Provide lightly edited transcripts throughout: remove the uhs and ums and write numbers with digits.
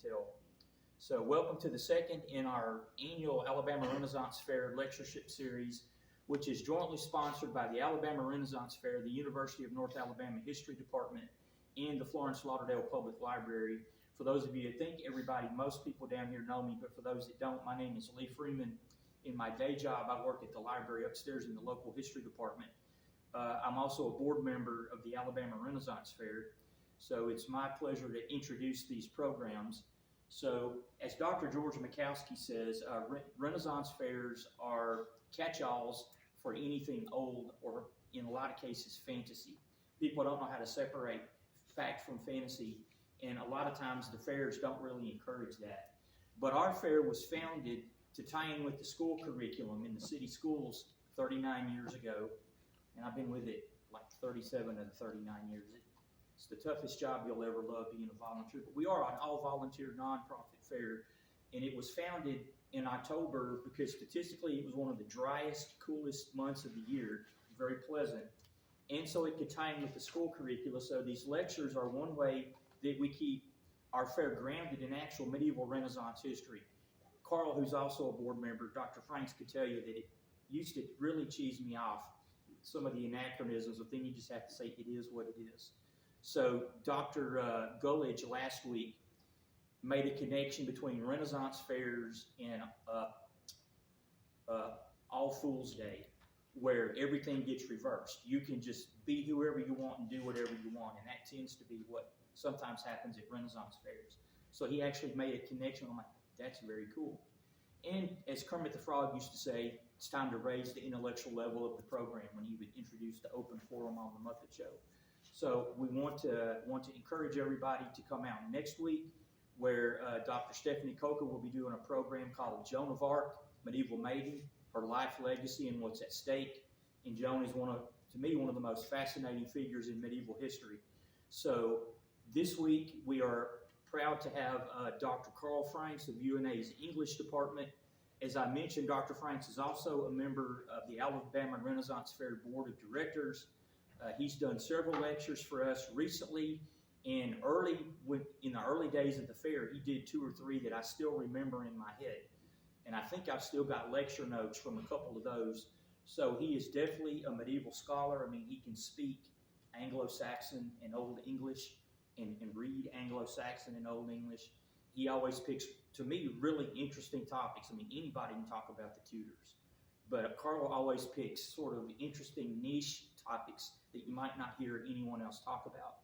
tell. So welcome to the second in our annual Alabama Renaissance Fair lectureship series, which is jointly sponsored by the Alabama Renaissance Fair, the University of North Alabama History Department, and the Florence Lauderdale Public Library. For those of you, I think most people down here know me, but for those that don't, my name is Lee Freeman. In my day job, I work at the library upstairs in the local history department. I'm also a board member of the Alabama Renaissance Fair, so it's my pleasure to introduce these programs. So, as Dr. George Mikowski says, Renaissance fairs are catch-alls for anything old or, in a lot of cases, fantasy. People don't know how to separate fact from fantasy, and a lot of times the fairs don't really encourage that. But our fair was founded to tie in with the school curriculum in the city schools 39 years ago, and I've been with it like 37 of the 39 years. It's the toughest job you'll ever love, being a volunteer. But we are an all-volunteer, nonprofit fair, and it was founded in October because statistically it was one of the driest, coolest months of the year, very pleasant. And so it could tie in with the school curricula. So these lectures are one way that we keep our fair grounded in actual medieval Renaissance history. Carl, who's also a board member, Dr. Franks, could tell you that it used to really cheese me off, some of the anachronisms, but then you just have to say it is what it is. So Dr. Gullidge last week made a connection between Renaissance fairs and All Fool's Day, where everything gets reversed. You can just be whoever you want and do whatever you want, and that tends to be what sometimes happens at Renaissance fairs. So he actually made a connection. I'm like, that's very cool. And as Kermit the Frog used to say, it's time to raise the intellectual level of the program when he would introduce the open forum on the Muppet Show. So we want to encourage everybody to come out next week, where Dr. Stephanie Coker will be doing a program called Joan of Arc, Medieval Maiden, her life legacy and what's at stake. And Joan is to me, one of the most fascinating figures in medieval history. So this week we are proud to have Dr. Carl Franks of UNA's English department. As I mentioned, Dr. Franks is also a member of the Alabama Renaissance Fair Board of Directors. He's done several lectures for us recently, and in the early days of the fair, he did 2 or 3 that I still remember in my head. And I think I've still got lecture notes from a couple of those. So he is definitely a medieval scholar. I mean, he can speak Anglo-Saxon and Old English and read Anglo-Saxon and Old English. He always picks, to me, really interesting topics. I mean, anybody can talk about the Tudors. But Carl always picks sort of interesting niche topics that you might not hear anyone else talk about.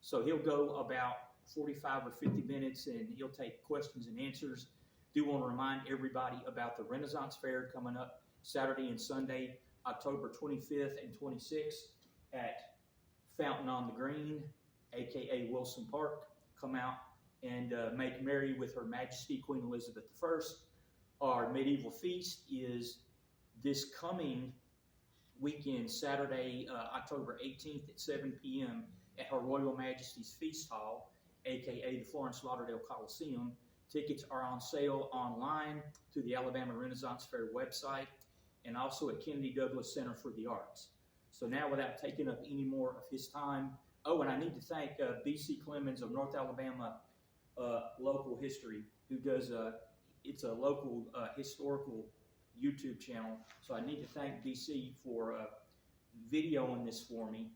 So he'll go about 45 or 50 minutes and he'll take questions and answers. Do want to remind everybody about the Renaissance Fair coming up Saturday and Sunday, October 25th and 26th at Fountain on the Green, aka Wilson Park. Come out and make merry with Her Majesty Queen Elizabeth I. Our medieval feast is this coming weekend, Saturday, October 18th at 7 p.m. at Her Royal Majesty's Feast Hall, aka the Florence Lauderdale Coliseum. Tickets are on sale online through the Alabama Renaissance Fair website and also at Kennedy Douglas Center for the Arts. So now, without taking up any more of his time, and I need to thank B.C. Clemens of North Alabama Local History, who does it's a local historical YouTube channel. So I need to thank BC for videoing this for me.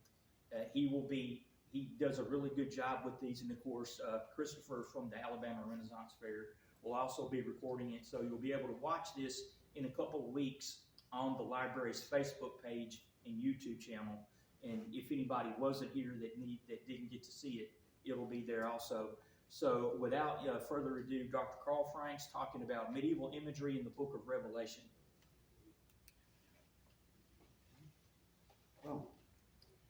He does a really good job with these, and of course Christopher from the Alabama Renaissance Fair will also be recording it. So you'll be able to watch this in a couple of weeks on the library's Facebook page and YouTube channel. And if anybody wasn't here that didn't get to see it, it'll be there also. So without further ado, Dr. Carl Franks talking about medieval imagery in the book of Revelation. Well,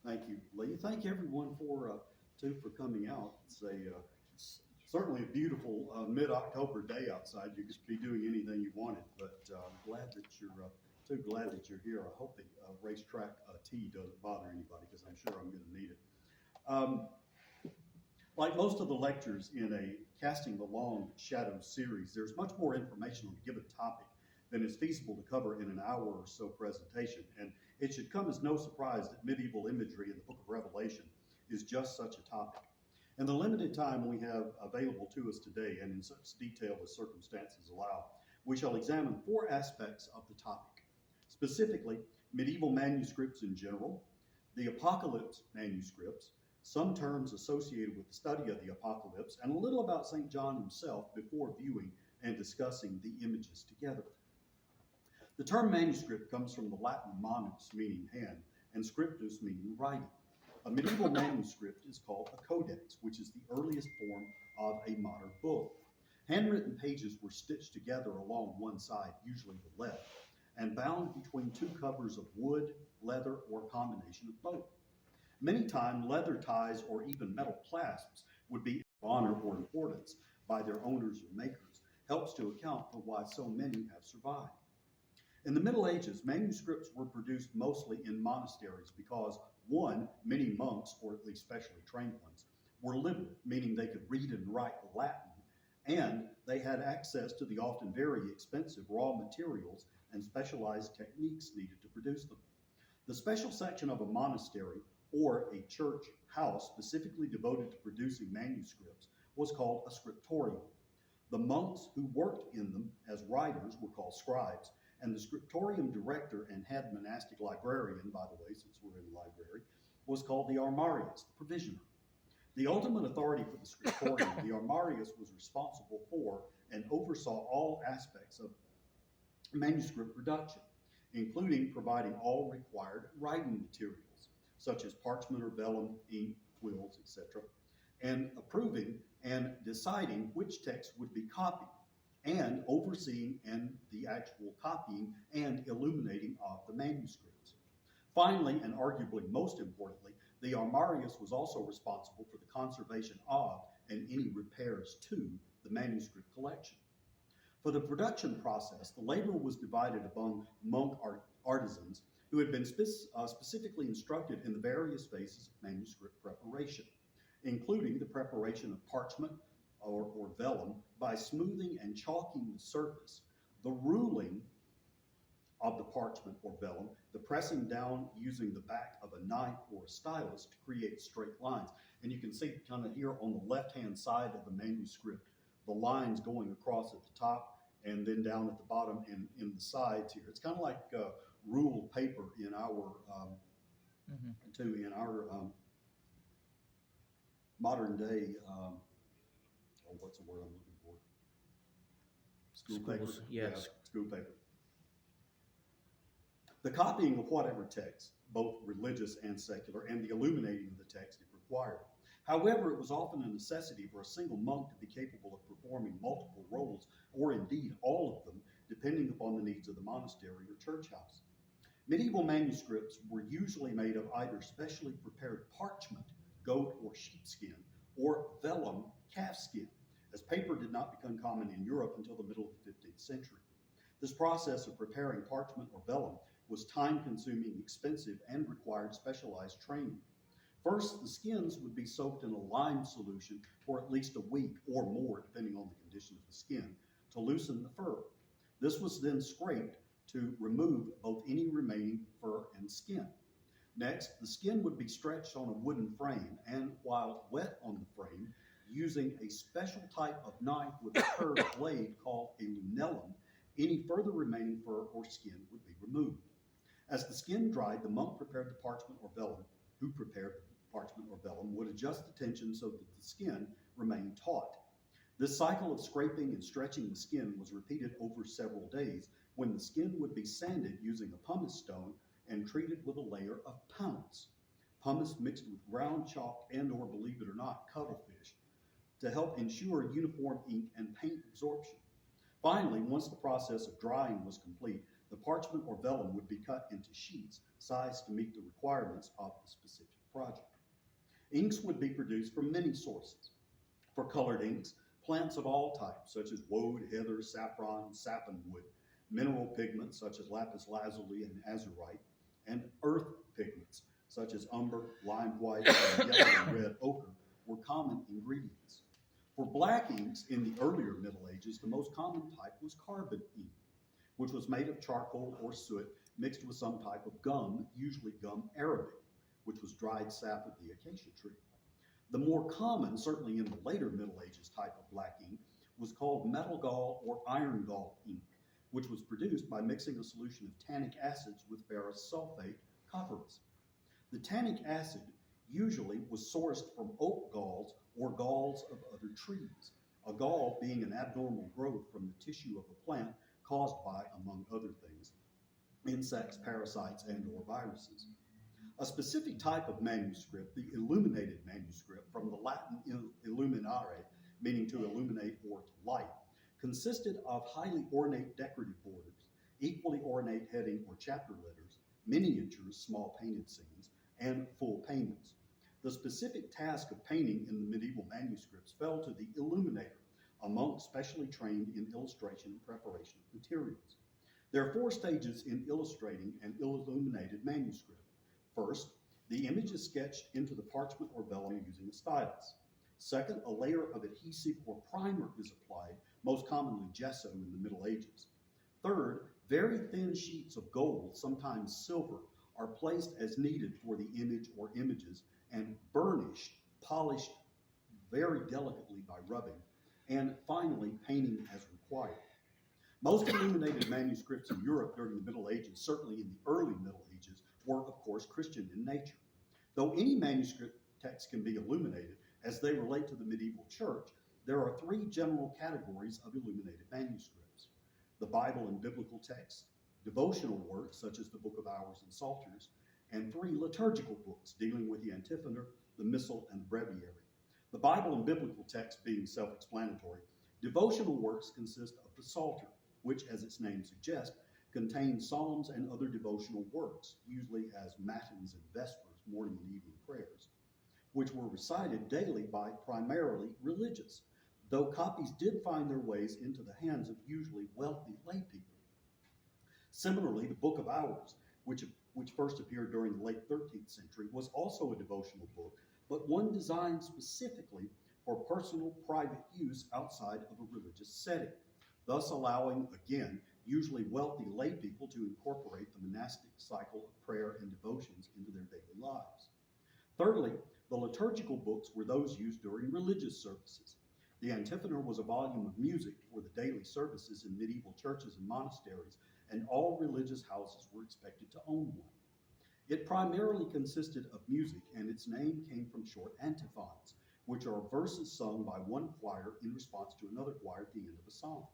thank you, Lee. Thank everyone for coming out. It's certainly a beautiful mid-October day outside. You could be doing anything you wanted, but I'm glad that you're here. I hope the racetrack tea doesn't bother anybody, because I'm sure I'm going to need it. Like most of the lectures in a Casting the Long Shadows series, there's much more information on a given topic than is feasible to cover in an hour or so presentation. And it should come as no surprise that medieval imagery in the book of Revelation is just such a topic. In the limited time we have available to us today, and in such detail as circumstances allow, we shall examine 4 aspects of the topic. Specifically, medieval manuscripts in general, the Apocalypse manuscripts, some terms associated with the study of the Apocalypse, and a little about St. John himself before viewing and discussing the images together. The term manuscript comes from the Latin manus, meaning hand, and scriptus, meaning writing. A medieval manuscript is called a codex, which is the earliest form of a modern book. Handwritten pages were stitched together along one side, usually the left, and bound between 2 covers of wood, leather, or a combination of both. Many times, leather ties or even metal clasps would be of honor or importance by their owners or makers, helps to account for why so many have survived. In the Middle Ages, manuscripts were produced mostly in monasteries because, 1, many monks, or at least specially trained ones, were literate, meaning they could read and write Latin, and they had access to the often very expensive raw materials and specialized techniques needed to produce them. The special section of a monastery or a church house specifically devoted to producing manuscripts was called a scriptorium. The monks who worked in them as writers were called scribes, and the scriptorium director and head monastic librarian, by the way, since we're in the library, was called the armarius, the provisioner. The ultimate authority for the scriptorium, the armarius, was responsible for and oversaw all aspects of manuscript production, including providing all required writing materials, such as parchment or vellum, ink, quills, etc., and approving and deciding which text would be copied, and overseeing and the actual copying and illuminating of the manuscripts. Finally, and arguably most importantly, the armarius was also responsible for the conservation of and any repairs to the manuscript collection. For the production process, the labor was divided among monk artisans who had been specifically instructed in the various phases of manuscript preparation, including the preparation of parchment or vellum by smoothing and chalking the surface, the ruling of the parchment or vellum, the pressing down using the back of a knife or a stylus to create straight lines. And you can see kind of here on the left-hand side of the manuscript, the lines going across at the top and then down at the bottom and in the sides here. It's kind of like ruled paper in our modern day. What's the word I'm looking for? School paper. Yes. Yeah, school paper. The copying of whatever text, both religious and secular, and the illuminating of the text if required. However, it was often a necessity for a single monk to be capable of performing multiple roles, or indeed all of them, depending upon the needs of the monastery or church house. Medieval manuscripts were usually made of either specially prepared parchment, goat or sheepskin, or vellum, calfskin, as paper did not become common in Europe until the middle of the 15th century. This process of preparing parchment or vellum was time-consuming, expensive, and required specialized training. First, the skins would be soaked in a lime solution for at least a week or more, depending on the condition of the skin, to loosen the fur. This was then scraped to remove both any remaining fur and skin. Next, the skin would be stretched on a wooden frame, and while wet on the frame, using a special type of knife with a curved blade called a lunellum, any further remaining fur or skin would be removed. As the skin dried, the monk prepared the parchment or vellum, who prepared the parchment or vellum, would adjust the tension so that the skin remained taut. This cycle of scraping and stretching the skin was repeated over several days, when the skin would be sanded using a pumice stone and treated with a layer of pumice. Pumice mixed with ground chalk and, or believe it or not, cuttlefish, to help ensure uniform ink and paint absorption. Finally, once the process of drying was complete, the parchment or vellum would be cut into sheets sized to meet the requirements of the specific project. Inks would be produced from many sources. For colored inks, plants of all types, such as woad, heather, saffron, sappanwood, mineral pigments, such as lapis lazuli and azurite, and earth pigments, such as umber, lime white, and yellow and red ochre, were common ingredients. For black inks in the earlier Middle Ages, the most common type was carbon ink, which was made of charcoal or soot mixed with some type of gum, usually gum arabic, which was dried sap of the acacia tree. The more common, certainly in the later Middle Ages type of black ink, was called metal gall or iron gall ink, which was produced by mixing a solution of tannic acids with ferrous sulfate, copperas. The tannic acid usually was sourced from oak galls or galls of other trees, a gall being an abnormal growth from the tissue of a plant caused by, among other things, insects, parasites, and or viruses. A specific type of manuscript, the illuminated manuscript, from the Latin illuminare, meaning to illuminate or to light, consisted of highly ornate decorative borders, equally ornate heading or chapter letters, miniatures, small painted scenes, and full paintings. The specific task of painting in the medieval manuscripts fell to the illuminator, a monk specially trained in illustration and preparation of materials. There are 4 stages in illustrating an illuminated manuscript. First, the image is sketched into the parchment or vellum using a stylus. Second, a layer of adhesive or primer is applied, most commonly gesso in the Middle Ages. Third, very thin sheets of gold, sometimes silver, are placed as needed for the image or images and burnished, polished very delicately by rubbing, and finally, painting as required. Most illuminated manuscripts in Europe during the Middle Ages, certainly in the early Middle Ages, were, of course, Christian in nature. Though any manuscript text can be illuminated, as they relate to the medieval church, there are 3 general categories of illuminated manuscripts: the Bible and biblical texts, devotional works such as the Book of Hours and Psalters, and 3 liturgical books dealing with the antiphon, the missal, and the breviary. The Bible and biblical text being self-explanatory, devotional works consist of the Psalter, which, as its name suggests, contains psalms and other devotional works, usually as matins and vespers, morning and evening prayers, which were recited daily by primarily religious, though copies did find their ways into the hands of usually wealthy lay people. Similarly, the Book of Hours, which first appeared during the late 13th century, was also a devotional book, but one designed specifically for personal, private use outside of a religious setting, thus allowing, again, usually wealthy lay people to incorporate the monastic cycle of prayer and devotions into their daily lives. Thirdly, the liturgical books were those used during religious services. The antiphon was a volume of music for the daily services in medieval churches and monasteries, and all religious houses were expected to own one. It primarily consisted of music, and its name came from short antiphons, which are verses sung by one choir in response to another choir at the end of a psalm.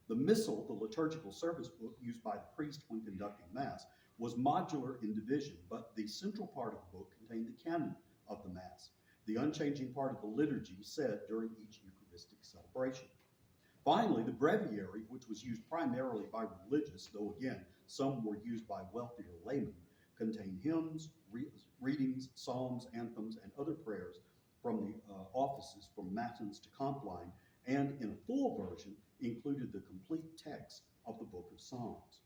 The missal, the liturgical service book used by the priest when conducting Mass, was modular in division, but the central part of the book contained the canon of the Mass, the unchanging part of the liturgy said during each Eucharistic celebration. Finally, the breviary, which was used primarily by religious, though again some were used by wealthier laymen, contained hymns, readings, psalms, anthems, and other prayers from the offices from matins to compline, and in a full version included the complete text of the Book of Psalms.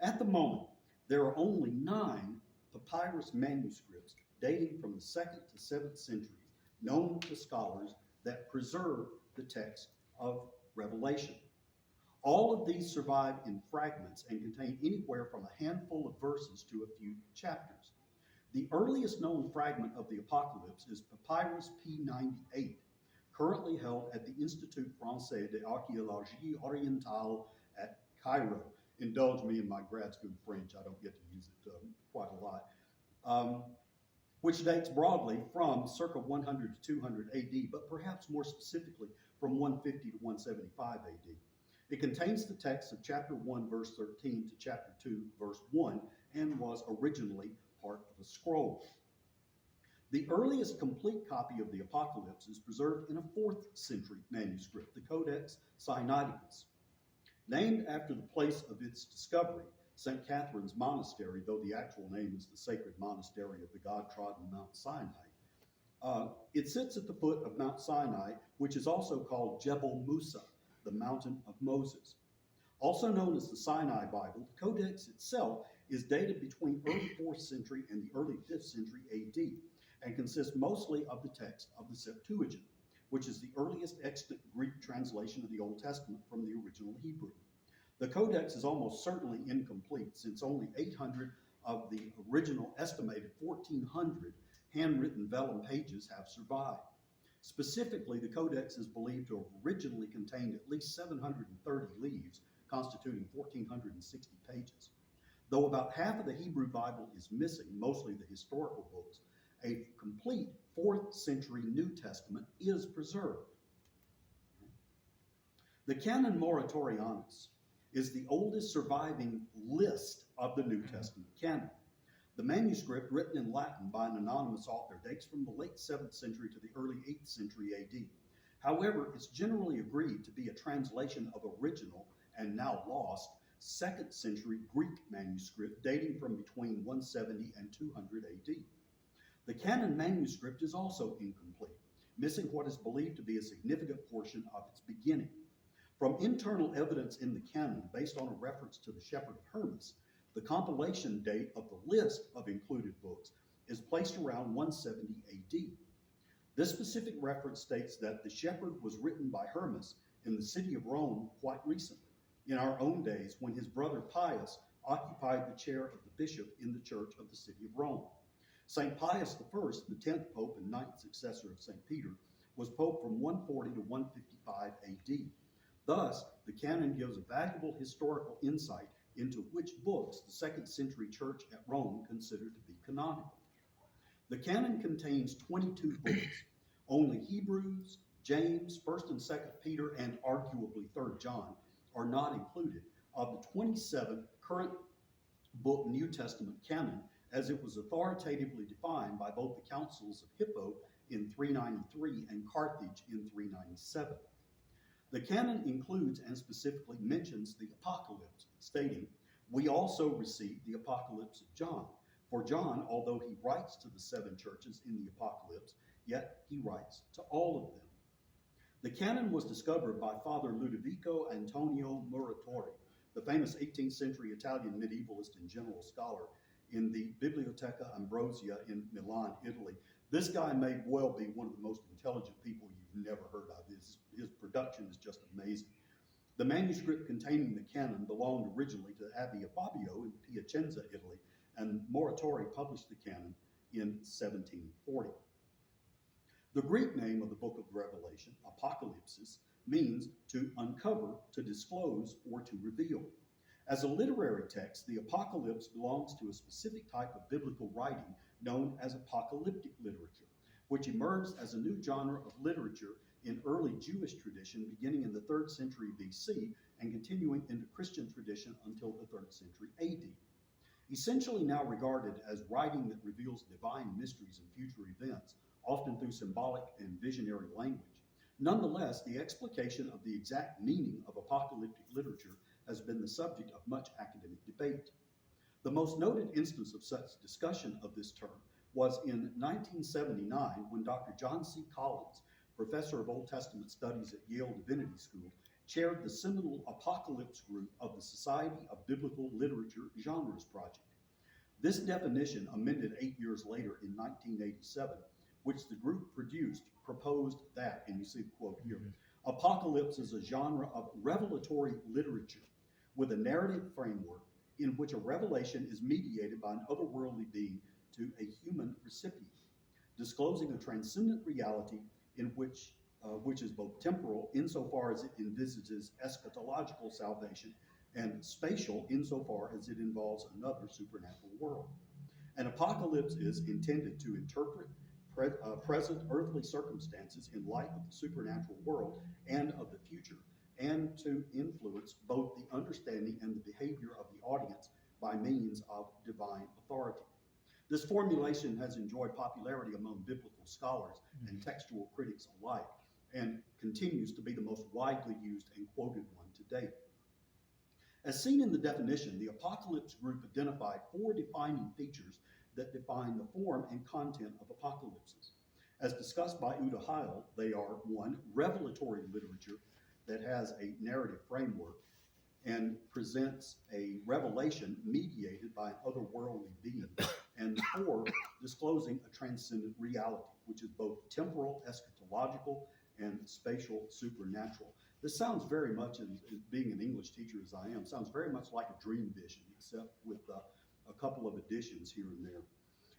At the moment, there are only 9 papyrus manuscripts dating from the 2nd to 7th centuries known to scholars that preserve the text of Revelation. All of these survive in fragments and contain anywhere from a handful of verses to a few chapters. The earliest known fragment of the Apocalypse is Papyrus P98, currently held at the Institut Français d'Archéologie Orientale at Cairo. Indulge me in my grad school French, I don't get to use it quite a lot, which dates broadly from circa 100 to 200 AD, but perhaps more specifically from 150 to 175 AD. It contains the text of chapter 1, verse 13 to chapter 2, verse 1, and was originally part of a scroll. The earliest complete copy of the Apocalypse is preserved in a 4th century manuscript, the Codex Sinaiticus. Named after the place of its discovery, St. Catherine's Monastery, though the actual name is the Sacred Monastery of the God-trodden Mount Sinai, it sits at the foot of Mount Sinai, which is also called Jebel Musa, the Mountain of Moses. Also known as the Sinai Bible, the Codex itself is dated between early 4th century and the early 5th century AD, and consists mostly of the text of the Septuagint, which is the earliest extant Greek translation of the Old Testament from the original Hebrew. The Codex is almost certainly incomplete, since only 800 of the original estimated 1,400 handwritten vellum pages have survived. Specifically, the Codex is believed to have originally contained at least 730 leaves, constituting 1,460 pages. Though about half of the Hebrew Bible is missing, mostly the historical books, a complete 4th century New Testament is preserved. The Canon Muratorianus is the oldest surviving list of the New Testament canon. The manuscript, written in Latin by an anonymous author, dates from the late 7th century to the early 8th century AD. However, it's generally agreed to be a translation of original and now lost 2nd century Greek manuscript dating from between 170 and 200 AD. The canon manuscript is also incomplete, missing what is believed to be a significant portion of its beginning. From internal evidence in the canon, based on a reference to the Shepherd of Hermas, the compilation date of the list of included books is placed around 170 AD. This specific reference states that the Shepherd was written by Hermas in the city of Rome quite recently, in our own days, when his brother Pius occupied the chair of the bishop in the church of the city of Rome. St. Pius I, the 10th pope and 9th successor of St. Peter, was pope from 140 to 155 AD. Thus, the canon gives a valuable historical insight into which books the 2nd century church at Rome considered to be canonical. The canon contains 22 books. Only Hebrews, James, 1st and 2nd Peter, and arguably 3rd John are not included of the 27 current book New Testament canon, as it was authoritatively defined by both the councils of Hippo in 393 and Carthage in 397. The canon includes and specifically mentions the Apocalypse, stating, "We also received the Apocalypse of John. For John, although he writes to the 7 churches in the Apocalypse, yet he writes to all of them." The canon was discovered by Father Ludovico Antonio Muratori, the famous 18th century Italian medievalist and general scholar, in the Biblioteca Ambrosia in Milan, Italy. This guy may well be one of the most intelligent people you've never heard of. His production is just amazing. The manuscript containing the canon belonged originally to the Abbey of Fabio in Piacenza, Italy, and Muratori published the canon in 1740. The Greek name of the book of Revelation, Apocalypsis, means to uncover, to disclose, or to reveal. As a literary text, the Apocalypse belongs to a specific type of biblical writing known as apocalyptic literature, which emerged as a new genre of literature in early Jewish tradition beginning in the 3rd century BC and continuing into Christian tradition until the 3rd century AD. Essentially now regarded as writing that reveals divine mysteries and future events, often through symbolic and visionary language. Nonetheless, the explication of the exact meaning of apocalyptic literature has been the subject of much academic debate. The most noted instance of such discussion of this term was in 1979 when Dr. John C. Collins, professor of Old Testament studies at Yale Divinity School, chaired the seminal Apocalypse group of the Society of Biblical Literature Genres Project. This definition, amended 8 years later in 1987, which the group produced, proposed that, and you see the quote here, apocalypse is a genre of revelatory literature with a narrative framework in which a revelation is mediated by an otherworldly being to a human recipient, disclosing a transcendent reality in which is both temporal insofar as it envisages eschatological salvation and spatial insofar as it involves another supernatural world. An apocalypse is intended to interpret present earthly circumstances in light of the supernatural world and of the future, and to influence both the understanding and the behavior of the audience by means of divine authority. This formulation has enjoyed popularity among biblical scholars and textual critics alike, and continues to be the most widely used and quoted one to date. As seen in the definition, the Apocalypse group identified 4 defining features that define the form and content of apocalypses. As discussed by Uta Heil, they are 1, revelatory literature that has a narrative framework and presents a revelation mediated by an otherworldly being, and 4, disclosing a transcendent reality, which is both temporal, eschatological, and spatial, supernatural. This sounds very much, as being an English teacher as I am, sounds very much like a dream vision, except with a couple of additions here and there.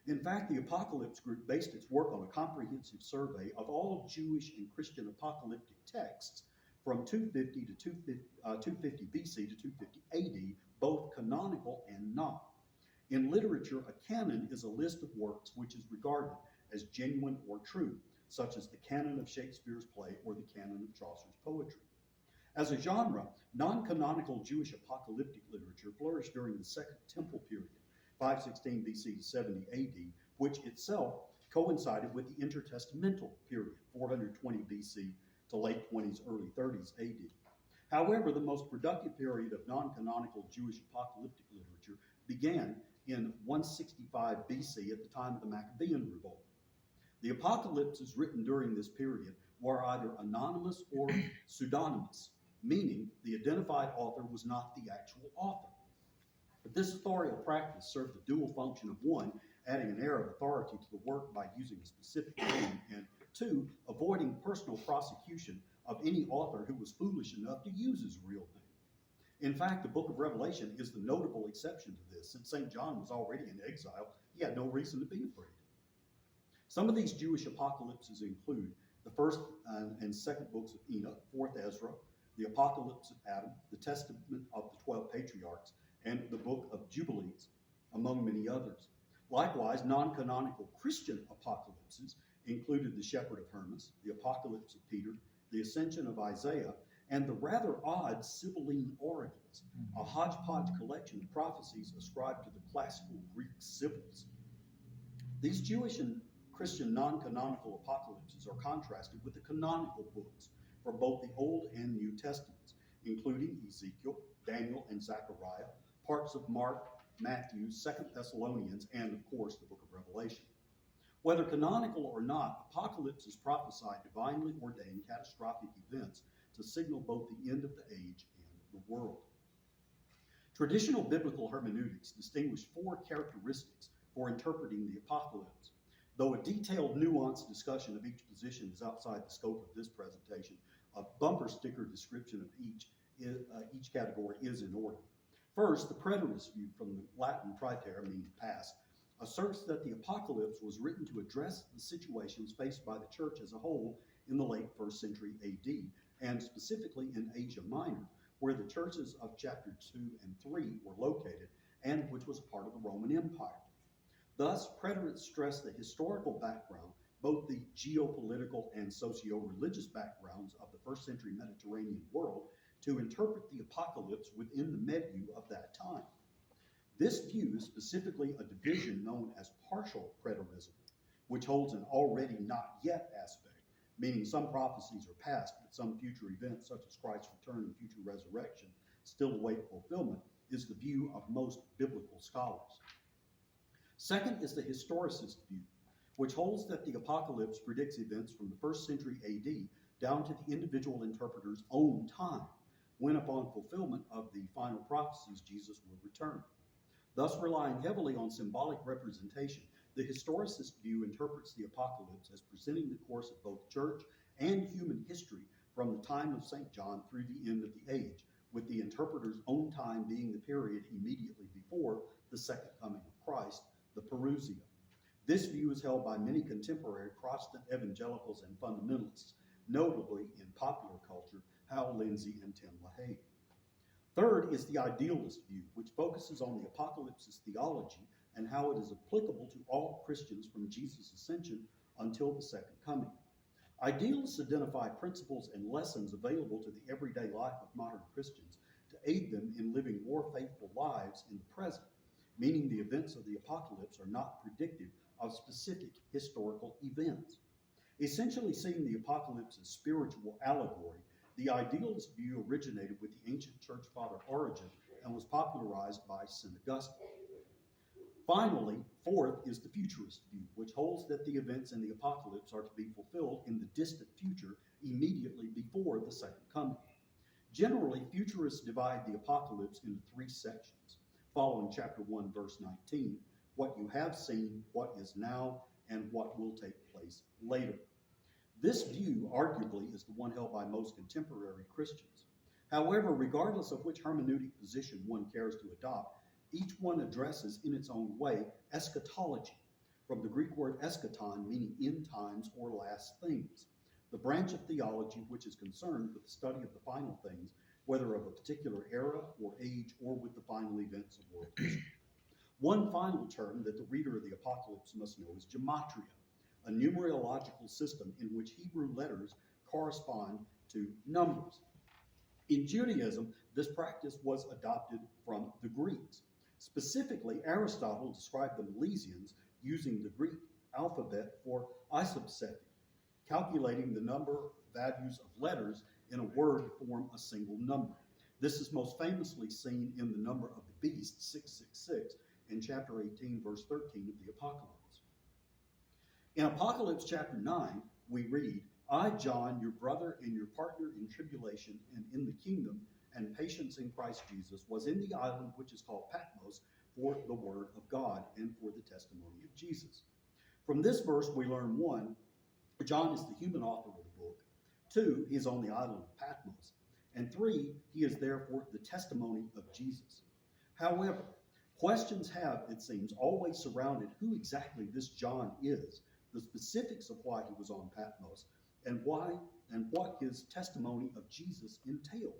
In fact, the Apocalypse group based its work on a comprehensive survey of all Jewish and Christian apocalyptic texts from 250 to 250 BC to 250 AD, both canonical and not. In literature, a canon is a list of works which is regarded as genuine or true, such as the canon of Shakespeare's play or the canon of Chaucer's poetry. As a genre, non-canonical Jewish apocalyptic literature flourished during the Second Temple period, 516 BC to 70 AD, which itself coincided with the intertestamental period, 420 BC to late 20s, early 30s AD. However, the most productive period of non-canonical Jewish apocalyptic literature began in 165 BC at the time of the Maccabean revolt. The apocalypses written during this period were either anonymous or pseudonymous, meaning the identified author was not the actual author. But this authorial practice served the dual function of one, adding an air of authority to the work by using a specific name, and two, avoiding personal prosecution of any author who was foolish enough to use his real name. In fact, the book of Revelation is the notable exception to this. Since St. John was already in exile, he had no reason to be afraid. Some of these Jewish apocalypses include the first and second books of Enoch, fourth Ezra, the Apocalypse of Adam, the Testament of the 12 Patriarchs, and the book of Jubilees, among many others. Likewise, non-canonical Christian apocalypses included the Shepherd of Hermas, the Apocalypse of Peter, the Ascension of Isaiah, and the rather odd Sibylline Oracles, a hodgepodge collection of prophecies ascribed to the classical Greek Sibyls. These Jewish and Christian non-canonical apocalypses are contrasted with the canonical books for both the Old and New Testaments, including Ezekiel, Daniel, and Zechariah, parts of Mark, Matthew, 2 Thessalonians, and of course the book of Revelation. Whether canonical or not, apocalypses prophesy divinely ordained catastrophic events to signal both the end of the age and the world. Traditional biblical hermeneutics distinguish four characteristics for interpreting the apocalypse. Though a detailed, nuanced discussion of each position is outside the scope of this presentation, a bumper sticker description of each category is in order. First, the preterist view, from the Latin praeter, meaning past, asserts that the apocalypse was written to address the situations faced by the church as a whole in the late 1st century AD, and specifically in Asia Minor, where the churches of chapter 2 and 3 were located, and which was part of the Roman Empire. Thus, preterists stress the historical background, both the geopolitical and socio-religious backgrounds of the 1st century Mediterranean world, to interpret the apocalypse within the milieu of that time. This view is specifically a division known as partial preterism, which holds an already not yet aspect, meaning some prophecies are past, but some future events, such as Christ's return and future resurrection, still await fulfillment, is the view of most biblical scholars. Second is the historicist view, which holds that the apocalypse predicts events from the 1st century AD down to the individual interpreter's own time, when upon fulfillment of the final prophecies Jesus will return. Thus, relying heavily on symbolic representation, the historicist view interprets the apocalypse as presenting the course of both church and human history from the time of St. John through the end of the age, with the interpreter's own time being the period immediately before the second coming of Christ, the parousia. This view is held by many contemporary Protestant evangelicals and fundamentalists, notably in popular culture, Hal Lindsey and Tim LaHaye. Third is the idealist view, which focuses on the apocalypse's theology and how it is applicable to all Christians from Jesus' ascension until the second coming. Idealists identify principles and lessons available to the everyday life of modern Christians to aid them in living more faithful lives in the present, meaning the events of the apocalypse are not predictive of specific historical events. Essentially seeing the apocalypse as spiritual allegory, the idealist view originated with the ancient church father Origen and was popularized by St. Augustine. Finally, fourth is the futurist view, which holds that the events in the apocalypse are to be fulfilled in the distant future immediately before the second coming. Generally, futurists divide the apocalypse into three sections, following chapter 1, verse 19, what you have seen, what is now, and what will take place later. This view, arguably, is the one held by most contemporary Christians. However, regardless of which hermeneutic position one cares to adopt, each one addresses in its own way eschatology, from the Greek word eschaton, meaning end times or last things, the branch of theology which is concerned with the study of the final things, whether of a particular era or age or with the final events of world history. One final term that the reader of the Apocalypse must know is gematria, a numerological system in which Hebrew letters correspond to numbers. In Judaism, this practice was adopted from the Greeks. Specifically, Aristotle described the Milesians using the Greek alphabet for isopsephy, calculating the number values of letters in a word to form a single number. This is most famously seen in the number of the beast, 666, in chapter 18, verse 13 of the Apocalypse. In Apocalypse chapter 9, we read, I, John, your brother and your partner in tribulation and in the kingdom and patience in Christ Jesus, was in the island which is called Patmos for the word of God and for the testimony of Jesus. From this verse, we learn 1, John is the human author of the book. 2, he is on the island of Patmos. And 3, he is there for the testimony of Jesus. However, questions have, it seems, always surrounded who exactly this John is, the specifics of why he was on Patmos, and what his testimony of Jesus entailed.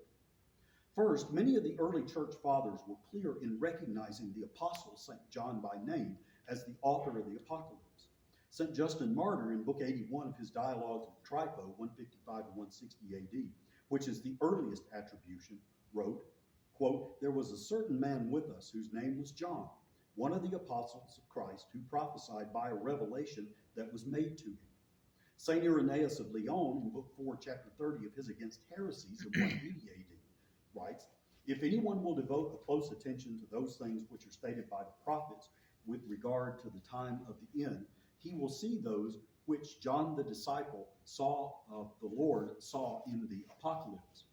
First, many of the early church fathers were clear in recognizing the apostle St. John by name as the author of the Apocalypse. St. Justin Martyr, in Book 81 of his Dialogues of Trypho, 155 to 160 AD, which is the earliest attribution, wrote, quote, there was a certain man with us whose name was John, one of the apostles of Christ, who prophesied by a revelation that was made to him. St. Irenaeus of Lyon, in Book 4, chapter 30 of his Against Heresies of 180 AD, writes, if anyone will devote a close attention to those things which are stated by the prophets with regard to the time of the end, he will see those which John the disciple saw of the Lord saw in the Apocalypse.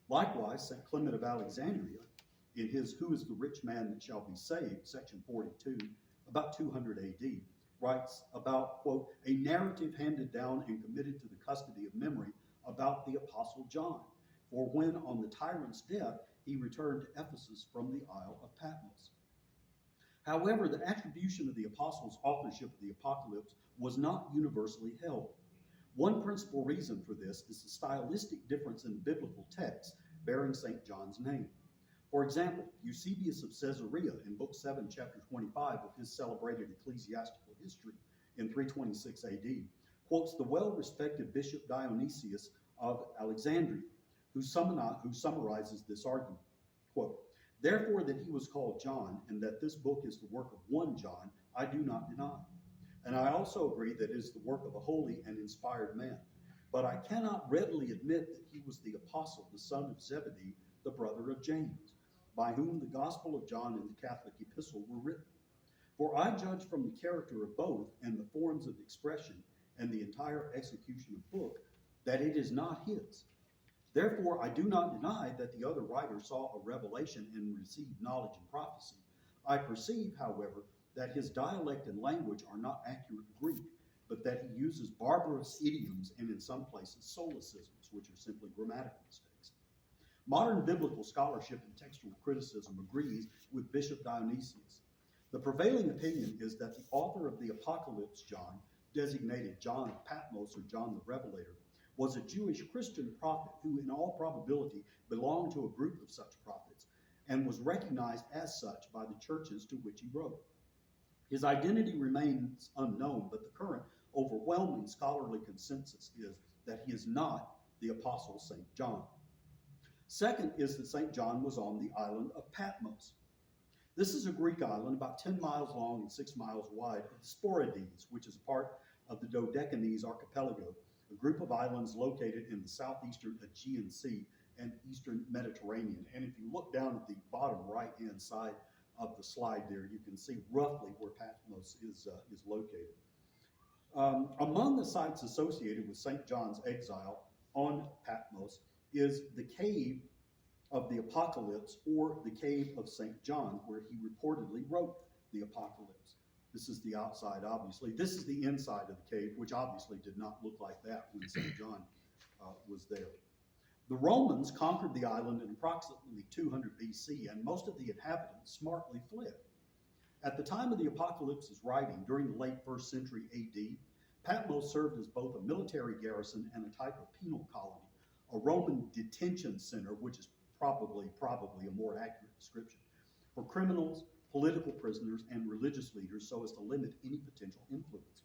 Likewise, St. Clement of Alexandria, in his Who is the Rich Man That Shall Be Saved, section 42, about 200 AD, writes about, quote, a narrative handed down and committed to the custody of memory about the Apostle John. For when on the tyrant's death, he returned to Ephesus from the Isle of Patmos. However, the attribution of the apostles' authorship of the Apocalypse was not universally held. One principal reason for this is the stylistic difference in the biblical text bearing St. John's name. For example, Eusebius of Caesarea in Book 7, chapter 25 of his celebrated ecclesiastical history in 326 AD, quotes the well-respected Bishop Dionysius of Alexandria, who summarizes this argument. Quote, therefore that he was called John, and that this book is the work of one John, I do not deny. And I also agree that it is the work of a holy and inspired man. But I cannot readily admit that he was the apostle, the son of Zebedee, the brother of James, by whom the Gospel of John and the Catholic epistle were written. For I judge from the character of both and the forms of expression and the entire execution of book that it is not his. Therefore, I do not deny that the other writer saw a revelation and received knowledge and prophecy. I perceive, however, that his dialect and language are not accurate Greek, but that he uses barbarous idioms and in some places solecisms, which are simply grammatical mistakes. Modern biblical scholarship and textual criticism agrees with Bishop Dionysius. The prevailing opinion is that the author of the Apocalypse, John, designated John of Patmos or John the Revelator, was a Jewish Christian prophet who in all probability belonged to a group of such prophets and was recognized as such by the churches to which he wrote. His identity remains unknown, but the current overwhelming scholarly consensus is that he is not the Apostle St. John. Second is that St. John was on the island of Patmos. This is a Greek island about 10 miles long and 6 miles wide of the Sporades, which is a part of the Dodecanese archipelago, a group of islands located in the southeastern Aegean Sea and eastern Mediterranean. And if you look down at the bottom right-hand side of the slide there, you can see roughly where Patmos is located. Among the sites associated with St. John's exile on Patmos is the cave of the Apocalypse, or the cave of St. John, where he reportedly wrote the Apocalypse. This is the outside, obviously. This is the inside of the cave, which obviously did not look like that when St. John was there. The Romans conquered the island in approximately 200 BC, and most of the inhabitants smartly fled. At the time of the Apocalypse's writing, during the late 1st century AD, Patmos served as both a military garrison and a type of penal colony, a Roman detention center, which is probably a more accurate description, for criminals, political prisoners, and religious leaders so as to limit any potential influence.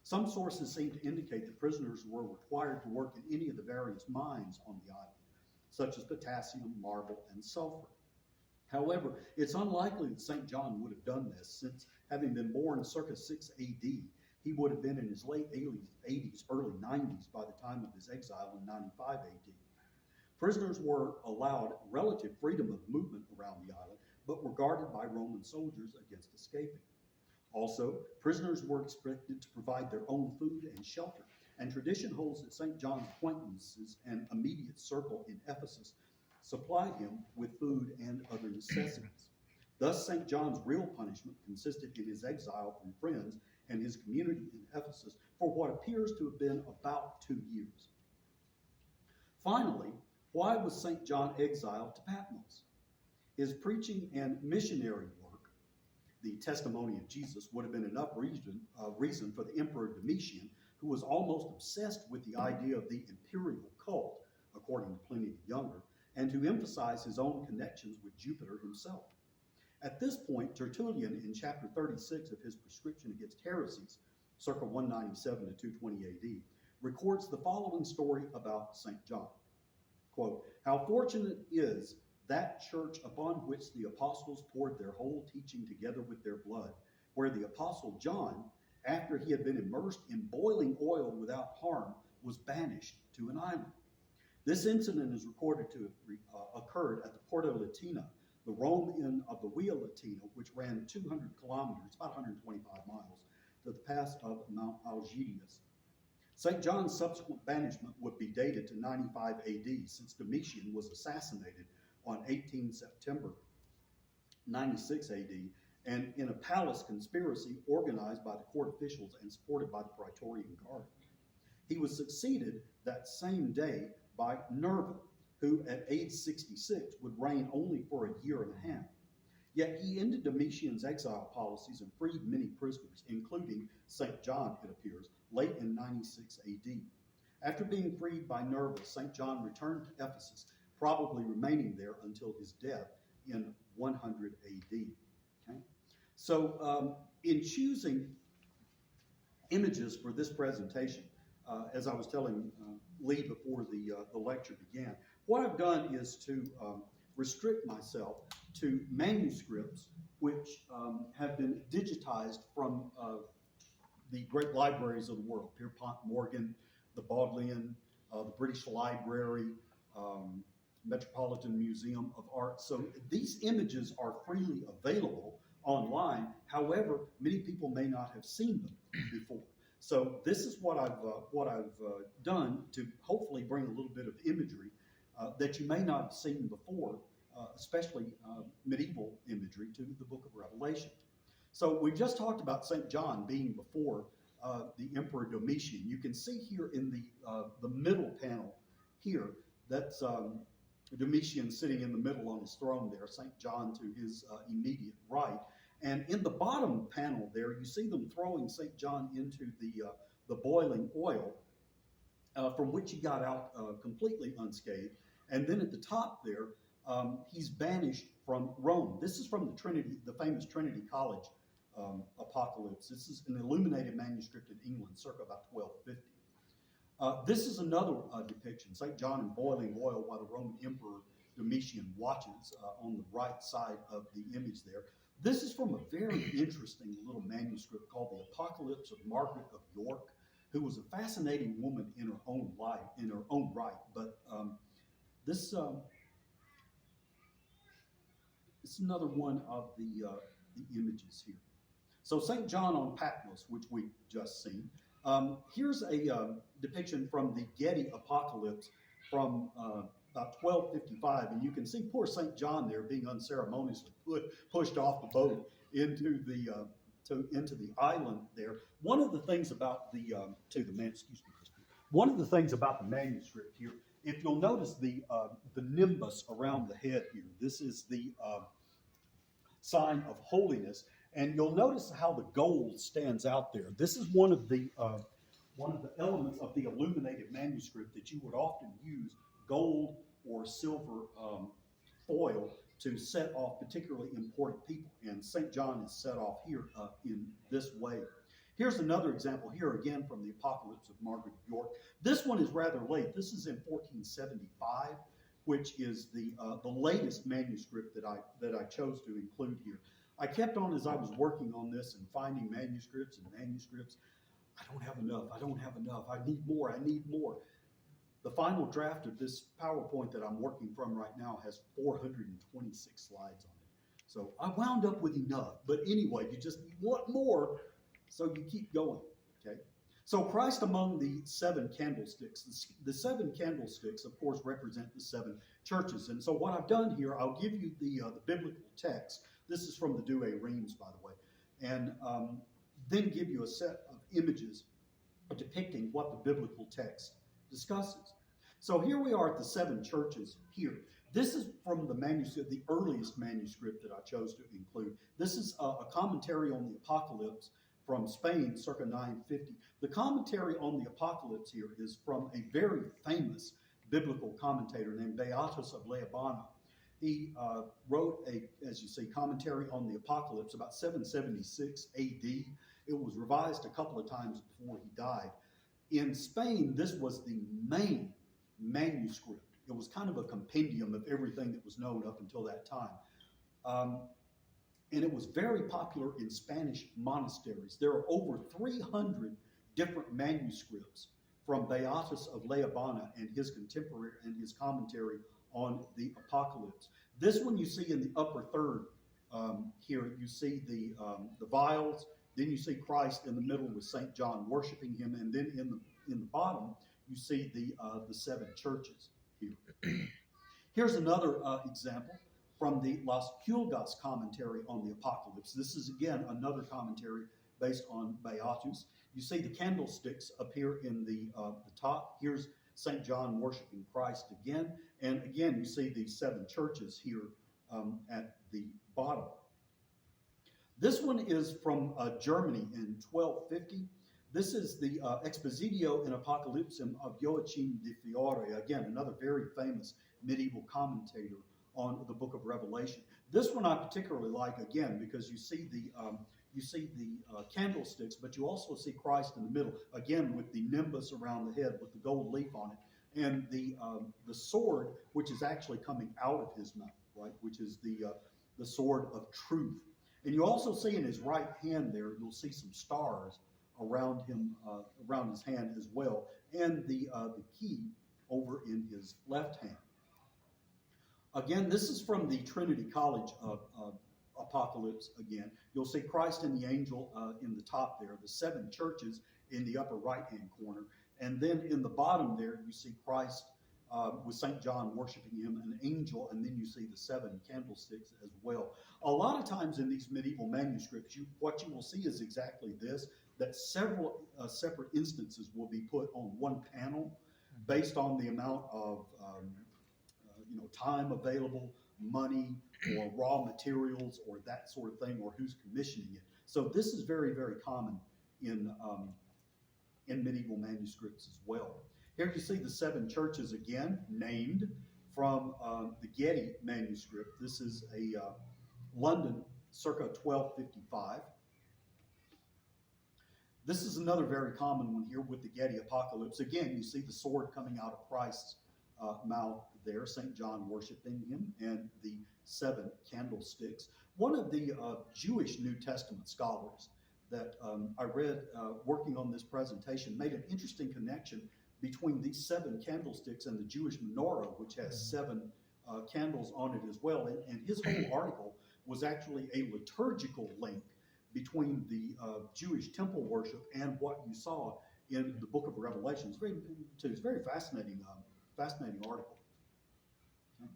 Some sources seem to indicate that prisoners were required to work in any of the various mines on the island, such as potassium, marble, and sulfur. However, it's unlikely that St. John would have done this, since having been born circa 6 AD, he would have been in his late 80s, early 90s by the time of his exile in 95 AD. Prisoners were allowed relative freedom of movement around the island, but were guarded by Roman soldiers against escaping. Also, prisoners were expected to provide their own food and shelter, and tradition holds that St. John's acquaintances and immediate circle in Ephesus supplied him with food and other necessities. Thus, St. John's real punishment consisted in his exile from friends and his community in Ephesus for what appears to have been about 2 years. Finally, why was St. John exiled to Patmos? His preaching and missionary work, the testimony of Jesus, would have been enough reason for the Emperor Domitian, who was almost obsessed with the idea of the imperial cult, according to Pliny the Younger, and to emphasize his own connections with Jupiter himself. At this point, Tertullian, in chapter 36 of his Prescription Against Heresies, circa 197 to 220 AD, records the following story about St. John. Quote, "How fortunate is that church upon which the apostles poured their whole teaching together with their blood, where the apostle John, after he had been immersed in boiling oil without harm, was banished to an island. This incident is recorded to have occurred at the Porto Latina, the Rome inn of the Via Latina, which ran 200 kilometers, about 125 miles, to the pass of Mount Algidus. St. John's subsequent banishment would be dated to 95 AD, since Domitian was assassinated on 18 September 96 AD, and in a palace conspiracy organized by the court officials and supported by the Praetorian Guard. He was succeeded that same day by Nerva, who at age 66 would reign only for a year and a half. Yet he ended Domitian's exile policies and freed many prisoners, including St. John, it appears, late in 96 AD. After being freed by Nerva, St. John returned to Ephesus, probably remaining there until his death in 100 AD. Okay? So in choosing images for this presentation, as I was telling Lee before the lecture began, what I've done is to restrict myself to manuscripts which have been digitized from the great libraries of the world, Pierpont Morgan, the Bodleian, the British Library, Metropolitan Museum of Art. So these images are freely available online. However, many people may not have seen them before. So this is what I've done to hopefully bring a little bit of imagery that you may not have seen before, especially medieval imagery, to the book of Revelation. So we just talked about St. John being before the Emperor Domitian. You can see here in the middle panel here, that's Domitian sitting in the middle on his throne there, St. John to his immediate right. And in the bottom panel there, you see them throwing St. John into the boiling oil, from which he got out completely unscathed. And then at the top there, he's banished from Rome. This is from the famous Trinity College Apocalypse. This is an illuminated manuscript in England, circa about 1250. This is another depiction, St. John in boiling oil while the Roman Emperor Domitian watches on the right side of the image there. This is from a very interesting little manuscript called The Apocalypse of Margaret of York, who was a fascinating woman in her own right. But this is another one of the images here. So St. John on Patmos, which we've just seen. Here's a depiction from the Getty Apocalypse from about 1255, and you can see poor St. John there being unceremoniously pushed off the boat into the island there. One of the things about one of the things about the manuscript here, if you'll notice the nimbus around the head here, this is the sign of holiness, And you'll notice how the gold stands out there. This is one of the elements of the illuminated manuscript that you would often use gold or silver foil to set off particularly important people. And St. John is set off here in this way. Here's another example here again from the Apocalypse of Margaret of York. This one is rather late. This is in 1475, which is the latest manuscript that I chose to include here. I kept on as I was working on this and finding manuscripts. I don't have enough. I need more. The final draft of this PowerPoint that I'm working from right now has 426 slides on it. So I wound up with enough. But anyway, you just want more, so you keep going, okay? So Christ among the seven candlesticks. The seven candlesticks, of course, represent the seven churches. And so what I've done here, I'll give you the biblical text. This is from the Douay Rheims, by the way. And then give you a set of images depicting what the biblical text discusses. So here we are at the seven churches here. This is from the manuscript, the earliest manuscript that I chose to include. This is a commentary on the Apocalypse from Spain, circa 950. The commentary on the Apocalypse here is from a very famous biblical commentator named Beatus of Leabana. He wrote as you see, commentary on the Apocalypse about 776 AD. It was revised a couple of times before he died. In Spain, this was the main manuscript. It was kind of a compendium of everything that was known up until that time. And it was very popular in Spanish monasteries. There are over 300 different manuscripts from Beatus of Leabana and his contemporary and his commentary on the Apocalypse. This one you see in the upper third here. You see the vials. Then you see Christ in the middle with St. John worshiping him, and then in the bottom you see the seven churches here. Here's another example from the Las Culgas commentary on the Apocalypse. This is again another commentary based on Beatus. You see the candlesticks appear in the top. Here's St. John worshiping Christ again, and again you see the seven churches here at the bottom. This one is from Germany in 1250. This is the Expositio in Apocalypsum of Joachim de Fiore. Again, another very famous medieval commentator on the book of Revelation. This one I particularly like, again, because you see the candlesticks, but you also see Christ in the middle, again with the nimbus around the head with the gold leaf on it, and the sword, which is actually coming out of his mouth, right, which is the sword of truth. And you also see in his right hand there, you'll see some stars around him, around his hand as well, and the key over in his left hand. Again, this is from the Trinity College of Apocalypse again. You'll see Christ and the angel in the top there, the seven churches in the upper right-hand corner, and then in the bottom there, you see Christ with St. John worshiping him, an angel, and then you see the seven candlesticks as well. A lot of times in these medieval manuscripts, what you will see is exactly this, that several separate instances will be put on one panel based on the amount of time available, money, or raw materials, or that sort of thing, or who's commissioning it. So this is very, very common in medieval manuscripts as well. Here you see the seven churches again, named from the Getty manuscript. This is a London circa 1255. This is another very common one here with the Getty Apocalypse. Again, you see the sword coming out of Christ's mouth there, St. John worshiping him, and the seven candlesticks. One of the Jewish New Testament scholars that I read working on this presentation made an interesting connection between these seven candlesticks and the Jewish menorah, which has seven candles on it as well. And his whole article was actually a liturgical link between the Jewish temple worship and what you saw in the book of Revelation. It's a very fascinating article. Okay.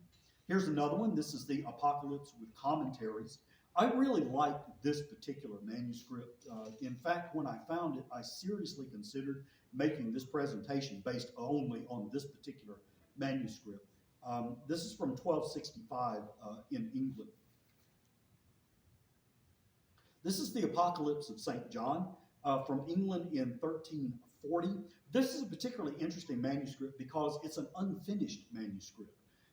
Here's another one. This is the Apocalypse with commentaries. I really liked this particular manuscript. In fact, when I found it, I seriously considered making this presentation based only on this particular manuscript. This is from 1265 in England. This is the Apocalypse of St. John from England in 1340. This is a particularly interesting manuscript because it's an unfinished manuscript.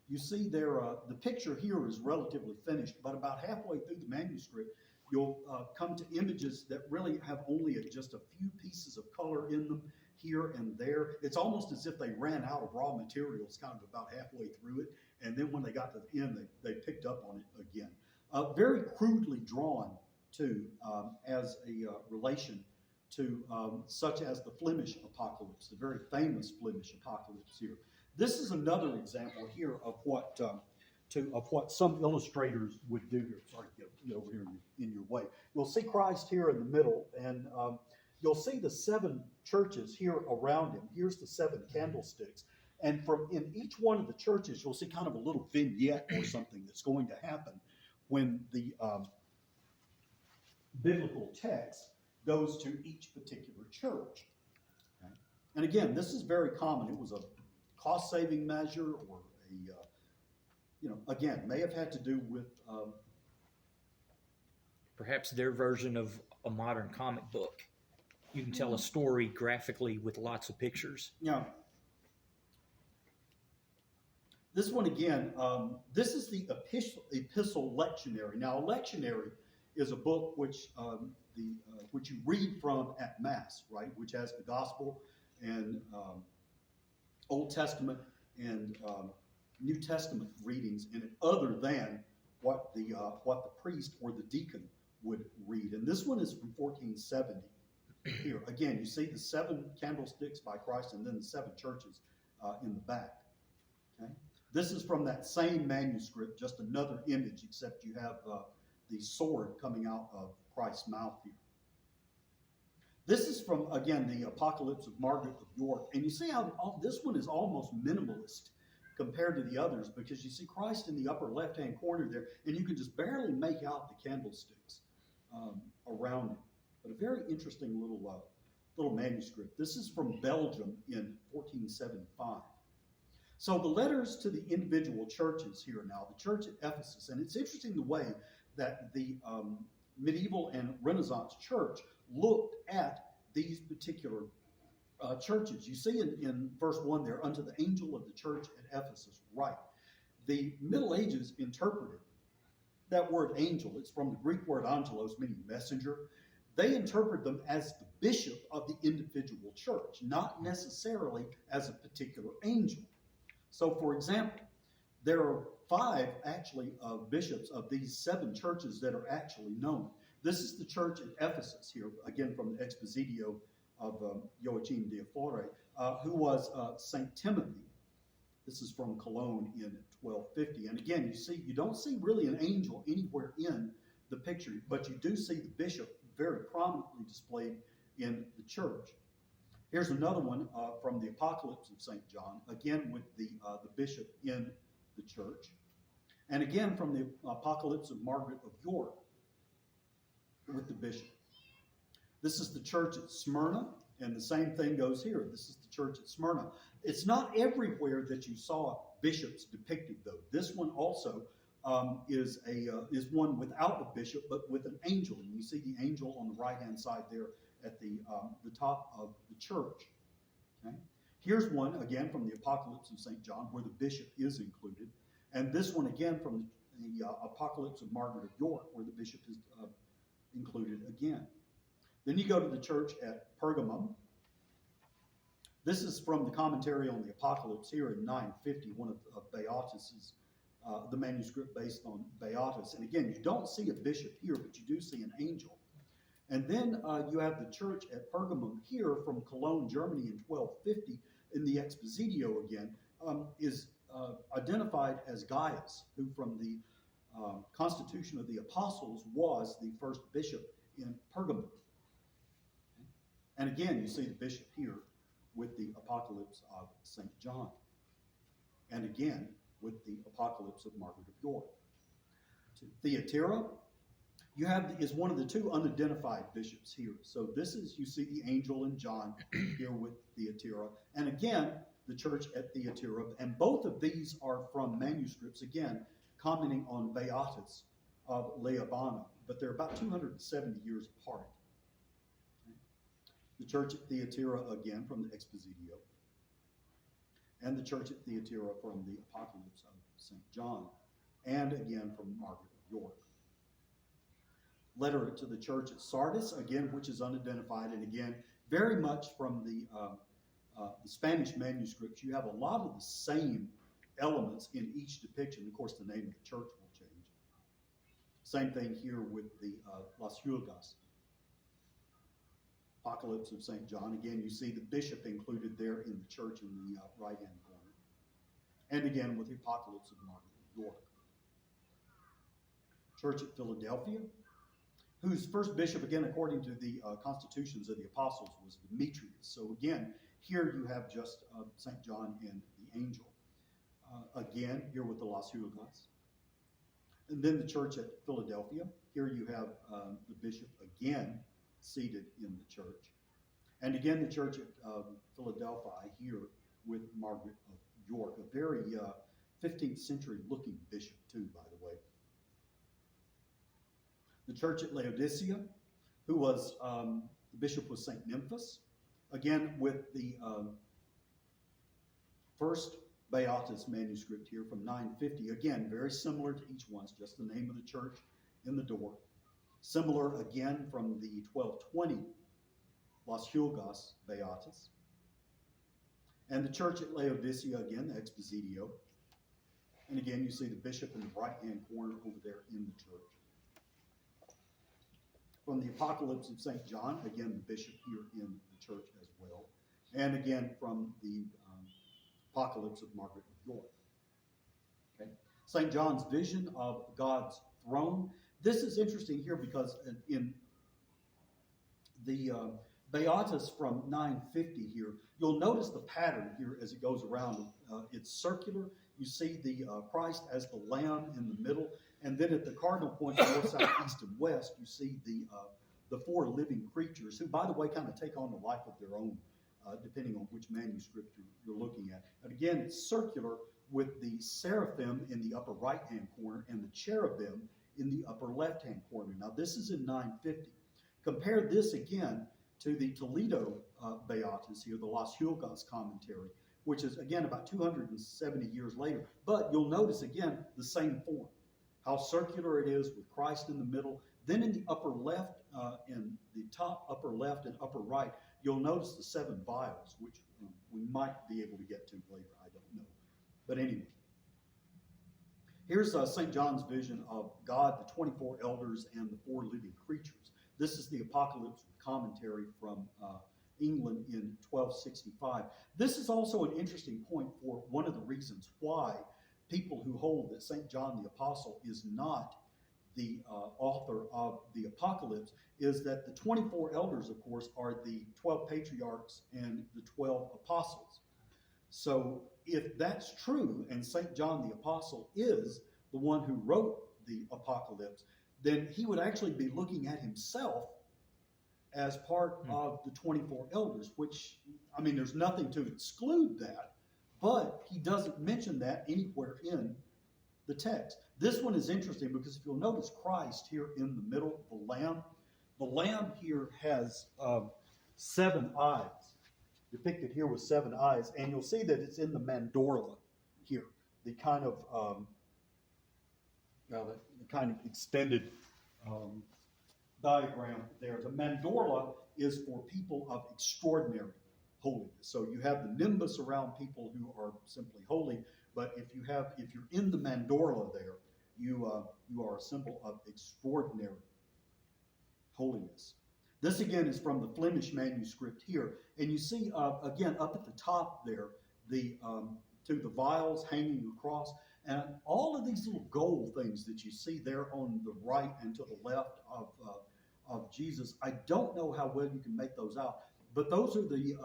You see there, the picture here is relatively finished, but about halfway through the manuscript, you'll come to images that really have only just a few pieces of color in them here and there. It's almost as if they ran out of raw materials kind of about halfway through it, and then when they got to the end, they picked up on it again. Very crudely drawn, too, as a relation to such as the Flemish apocalypse, the very famous Flemish apocalypse here. This is another example here of what some illustrators would do here. Sorry to get over here in your way. You'll see Christ here in the middle, and you'll see the 7 churches here around him. Here's the 7 candlesticks. And from in each one of the churches, you'll see kind of a little vignette or something that's going to happen when the biblical text goes to each particular church. Okay? And again, this is very common. It was a cost-saving measure, or again, may have had to do with perhaps their version of a modern comic book. You can tell a story graphically with lots of pictures. Yeah. This one again, this is the Epistle Lectionary. Now, a lectionary is a book which you read from at Mass, right? Which has the Gospel and Old Testament and New Testament readings in it, other than what the priest or the deacon would read. And this one is from 1470. Here again, you see the 7 candlesticks by Christ, and then the 7 churches in the back. Okay, this is from that same manuscript, just another image, except you have the sword coming out of Christ's mouth here. This is from, again, the Apocalypse of Margaret of York. And you see how this one is almost minimalist compared to the others, because you see Christ in the upper left-hand corner there, and you can just barely make out the candlesticks around it. But a very interesting little manuscript. This is from Belgium in 1475. So the letters to the individual churches here now, the church at Ephesus, and it's interesting the way that the medieval and Renaissance church looked at these particular churches. You see in verse 1 there, unto the angel of the church at Ephesus, write. The Middle Ages interpreted that word angel. It's from the Greek word angelos, meaning messenger. They interpret them as the bishop of the individual church, not necessarily as a particular angel. So, for example, there are 5 actually bishops of these 7 churches that are actually known. This is the church at Ephesus here, again from the Expositio of Joachim de Affore, who was St. Timothy. This is from Cologne in 1250. And again, you don't see really an angel anywhere in the picture, but you do see the bishop very prominently displayed in the church. Here's another one from the Apocalypse of St. John, again with the bishop in the church. And again from the Apocalypse of Margaret of York with the bishop. This is the church at Smyrna, and the same thing goes here. This is the church at Smyrna. It's not everywhere that you saw bishops depicted, though. This one also is one without a bishop, but with an angel. And you see the angel on the right-hand side there at the top of the church. Okay? Here's one, again, from the Apocalypse of St. John, where the bishop is included. And this one, again, from the Apocalypse of Margaret of York, where the bishop is included again. Then you go to the church at Pergamum. This is from the commentary on the Apocalypse here in 950, one of Beatus's, the manuscript based on Beatus. And again, you don't see a bishop here, but you do see an angel. And then you have the church at Pergamum here from Cologne, Germany in 1250, in the Expositio again, is identified as Gaius, who from the Constitution of the Apostles was the first bishop in Pergamum. And again, you see the bishop here with the Apocalypse of St. John. And again, with the Apocalypse of Margaret of York. To Thyatira, you have is one of the 2 unidentified bishops here. So this is, you see the angel in John here with Thyatira. And again, the church at Thyatira. And both of these are from manuscripts, again, commenting on Beatus of Leobana. but they're about 270 years apart. Okay? The church at Thyatira, again, from the Expositio, and the church at Thyatira from the Apocalypse of St. John, and again from Margaret of York. Letter to the church at Sardis, again, which is unidentified, and again, very much from the Spanish manuscripts. You have a lot of the same elements in each depiction. Of course, the name of the church will change. Same thing here with the Las Huelgas. Apocalypse of St. John. Again, you see the bishop included there in the church in the right-hand corner. And again, with the Apocalypse of Margaret of York. Church at Philadelphia, whose first bishop, again, according to the constitutions of the apostles, was Demetrius. So again, here you have just St. John and the angel. Again, here with the Las Huelgas. And then the church at Philadelphia. Here you have the bishop again seated in the church. And again, the church at Philadelphia here with Margaret of York, a very 15th century looking bishop too, by the way. The church at Laodicea, who was, the bishop was St. Nymphes, again with the first Beatus manuscript here from 950. Again, very similar to each one, it's just the name of the church in the door. Similar again from the 1220 Las Huelgas Beatus. And the church at Laodicea, again, the Expositio. And again, you see the bishop in the right-hand corner over there in the church. From the Apocalypse of St. John, again, the bishop here in the church as well. And again, from the Apocalypse of Margaret of York. Okay. St. John's vision of God's throne. This is interesting here because in the Beatus from 950 here, you'll notice the pattern here as it goes around. It's circular. You see the Christ as the Lamb in the middle. And then at the cardinal points, north, south, east, and west, you see the four living creatures, who, by the way, kind of take on a life of their own, depending on which manuscript you're looking at. And again, it's circular with the seraphim in the upper right-hand corner and the cherubim in the upper left-hand corner. Now, this is in 950. Compare this again to the Toledo Beatus here, the Las Huelgas commentary, which is, again, about 270 years later. But you'll notice, again, the same form. How circular it is with Christ in the middle. Then in the upper left, in the top upper left and upper right, you'll notice the 7 vials, which we might be able to get to later. I don't know. But anyway, here's St. John's vision of God, the 24 elders, and the 4 living creatures. This is the Apocalypse commentary from England in 1265. This is also an interesting point for one of the reasons why people who hold that St. John the Apostle is not the author of the Apocalypse is that the 24 elders, of course, are the 12 patriarchs and the 12 apostles. So if that's true, and St. John the Apostle is the one who wrote the Apocalypse, then he would actually be looking at himself as part of the 24 elders, which, I mean, there's nothing to exclude that, but he doesn't mention that anywhere in the text. This one is interesting because if you'll notice Christ here in the middle, the lamb here has 7 eyes, depicted here with 7 eyes, and you'll see that it's in the mandorla here, the kind of extended diagram there. The mandorla is for people of extraordinary holiness. So you have the nimbus around people who are simply holy, but if you're in the mandorla there, you are a symbol of extraordinary holiness. This again is from the Flemish manuscript here, and you see again up at the top there the vials hanging across, and all of these little gold things that you see there on the right and to the left of Jesus. I don't know how well you can make those out, but those are the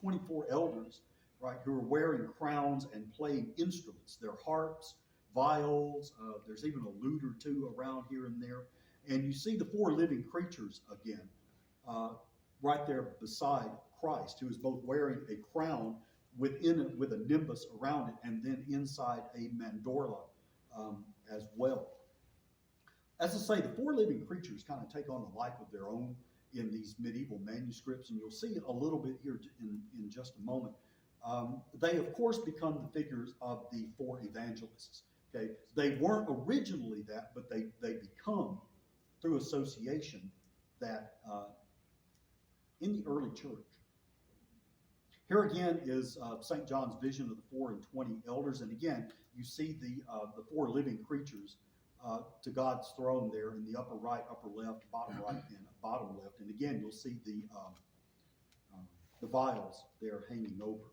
24 elders, right, who are wearing crowns and playing instruments. They're harps, vials. There's even a lute or two around here and there. And you see the 4 living creatures again, right there beside Christ, who is both wearing a crown within it with a nimbus around it, and then inside a mandorla as well. as I say, the four living creatures kind of take on a life of their own in these medieval manuscripts, and you'll see it a little bit here in just a moment. They, of course, become the figures of the four evangelists. Okay, they weren't originally that, but they become, through association, that in the early church. Here again is St. John's vision of the 4 and 20 elders, and again you see the four living creatures to God's throne there in the upper right, upper left, bottom right, and bottom left, and again you'll see the vials there hanging over.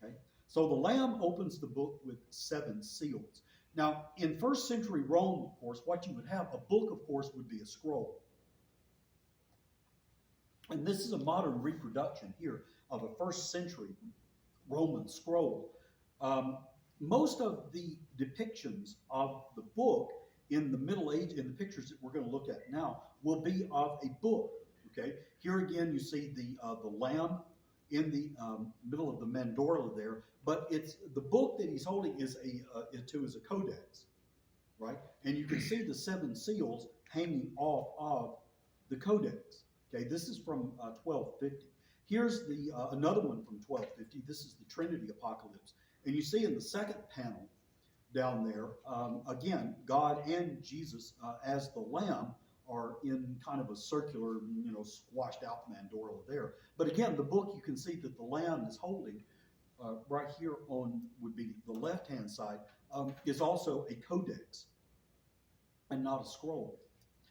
Okay, so the Lamb opens the book with 7 seals. Now, in first century Rome, of course, what you would have, a book, of course, would be a scroll. And this is a modern reproduction here of a first century Roman scroll. Most of the depictions of the book in the Middle Age, in the pictures that we're going to look at now, will be of a book. Okay, here again you see the lamb in the middle of the mandorla there, but it's the book that he's holding is a codex, right? And you can see the 7 seals hanging off of the codex. Okay, this is from 1250. Here's the another one from 1250. This is the Trinity Apocalypse, and you see in the second panel down there, again, God and Jesus as the Lamb are in kind of a circular, squashed out mandorla there. But again, the book, you can see that the Lamb is holding right here on would be the left-hand side, is also a codex and not a scroll.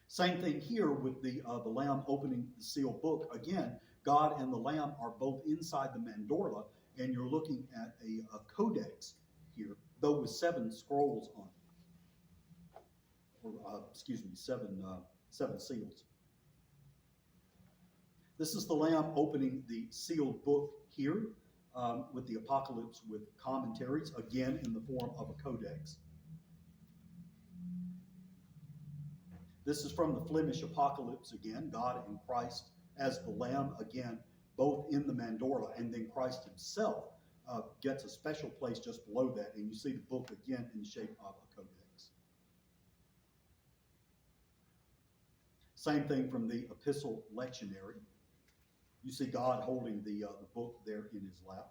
Same thing here with the Lamb opening the sealed book. Again, God and the Lamb are both inside the mandorla, and you're looking at a codex here, though with 7 scrolls on it. Or, seven seals. This is the Lamb opening the sealed book here with the Apocalypse with commentaries, again in the form of a codex. This is from the Flemish Apocalypse again, God and Christ as the Lamb again, both in the mandorla, and then Christ himself gets a special place just below that, and you see the book again in the shape of a codex. Same thing from the Epistle Lectionary. You see God holding the book there in his lap.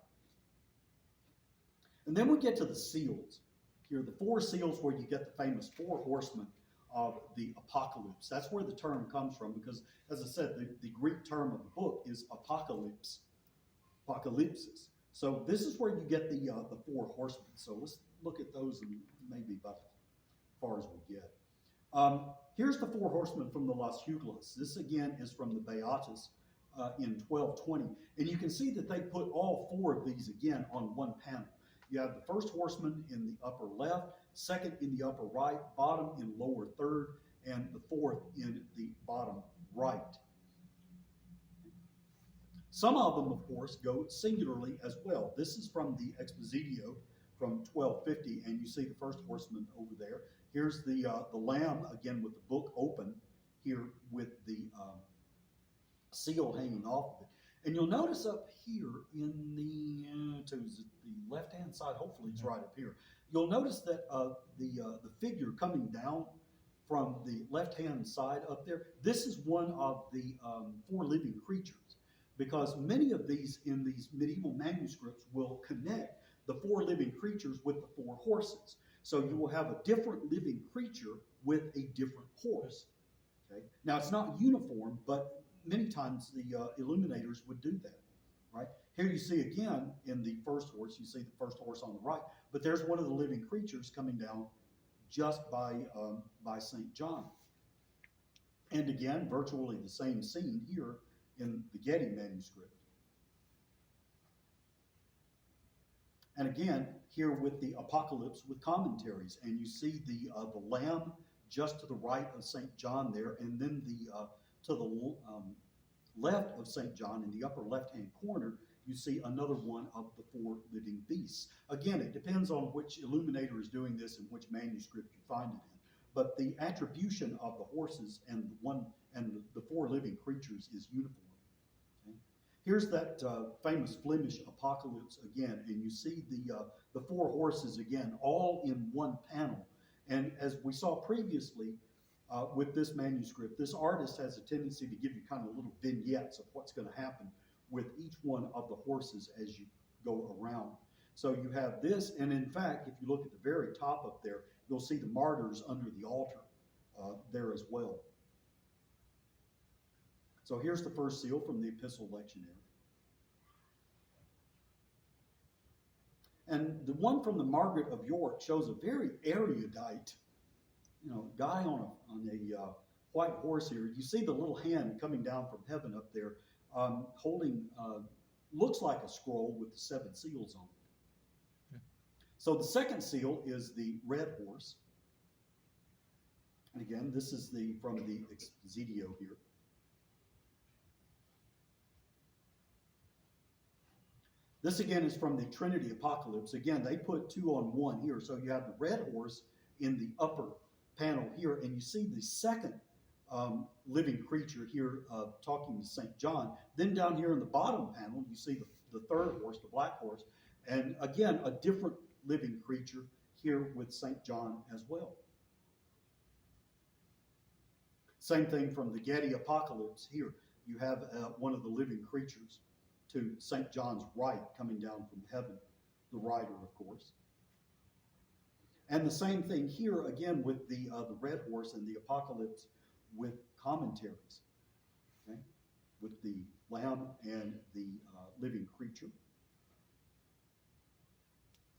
And then we get to the seals. Here are the 4 seals where you get the famous 4 horsemen of the Apocalypse. That's where the term comes from because, as I said, the Greek term of the book is apocalypse, apocalypsis. So this is where you get the 4 horsemen. So let's look at those and maybe about as far as we get. Here's the 4 horsemen from the Las Juglas. This again is from the Beatus in 1220. And you can see that they put all 4 of these again on one panel. You have the first horseman in the upper left, second in the upper right, bottom in lower third, and the 4th in the bottom right. Some of them, of course, go singularly as well. This is from the Expositio from 1250, and you see the first horseman over there. Here's the Lamb, again, with the book open, here with the seal hanging off of it. And you'll notice up here in the left-hand side, hopefully it's right up here, you'll notice that the figure coming down from the left-hand side up there, this is one of the 4 living creatures, because many of these in these medieval manuscripts will connect the 4 living creatures with the 4 horses. So you will have a different living creature with a different horse. Okay? Now, it's not uniform, but many times the illuminators would do that, right? Here you see again in the first horse, you see the first horse on the right, but there's one of the living creatures coming down just by St. John. And again, virtually the same scene here in the Getty manuscript. And again, here with the Apocalypse with commentaries, and you see the Lamb just to the right of St. John there, and then to the left of St. John in the upper left-hand corner, you see another one of the 4 living beasts. Again, it depends on which illuminator is doing this and which manuscript you find it in. But the attribution of the horses and the 4 living creatures is uniform. Okay? Here's that famous Flemish Apocalypse again, and you see the 4 horses again, all in one panel. And as we saw previously, with this manuscript. This artist has a tendency to give you kind of little vignettes of what's going to happen with each one of the horses as you go around. So you have this, and in fact, if you look at the very top up there, you'll see the martyrs under the altar there as well. So here's the first seal from the Epistle Lectionary. And the one from the Margaret of York shows a very erudite, guy on a white horse here. You see the little hand coming down from heaven up there, holding, looks like a scroll with the 7 seals on it. So the second seal is the red horse. And again, this is from the Expositio here. This again is from the Trinity Apocalypse. Again, they put 2 on 1 here. So you have the red horse in the upper panel here, and you see the second living creature here talking to St. John. Then down here in the bottom panel, you see the third horse, the black horse, and again, a different living creature here with St. John as well. Same thing from the Getty Apocalypse here. You have one of the living creatures to St. John's right coming down from heaven, the rider, of course. And the same thing here, again, with the red horse and the Apocalypse with commentaries, okay? With the lamb and the living creature.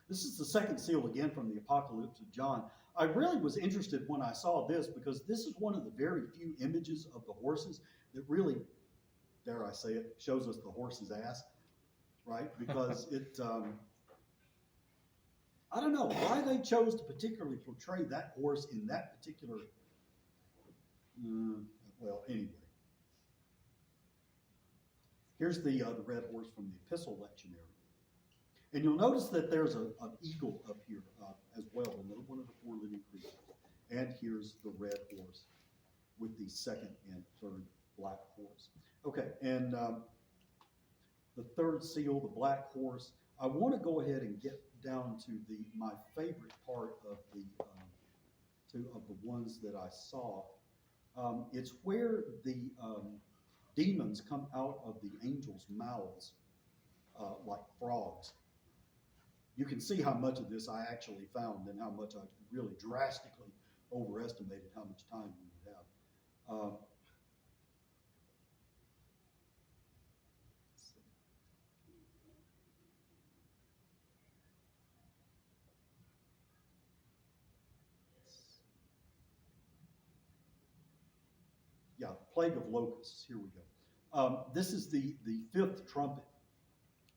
This is the second seal again from the Apocalypse of John. I really was interested when I saw this because this is one of the very few images of the horses that really, dare I say it, shows us the horse's ass, right? Because it, I don't know why they chose to particularly portray that horse in that particular, well, anyway. Here's the red horse from the Epistle Lectionary. And you'll notice that there's an eagle up here as well, another one of the 4 living creatures. And here's the red horse with the second and third black horse. Okay, and the third seal, the black horse, I want to go ahead and get down to my favorite part of the ones that I saw. It's where the demons come out of the angels' mouths like frogs. You can see how much of this I actually found and how much I really drastically overestimated how much time we would have. Yeah, the plague of locusts. Here we go. This is the 5th trumpet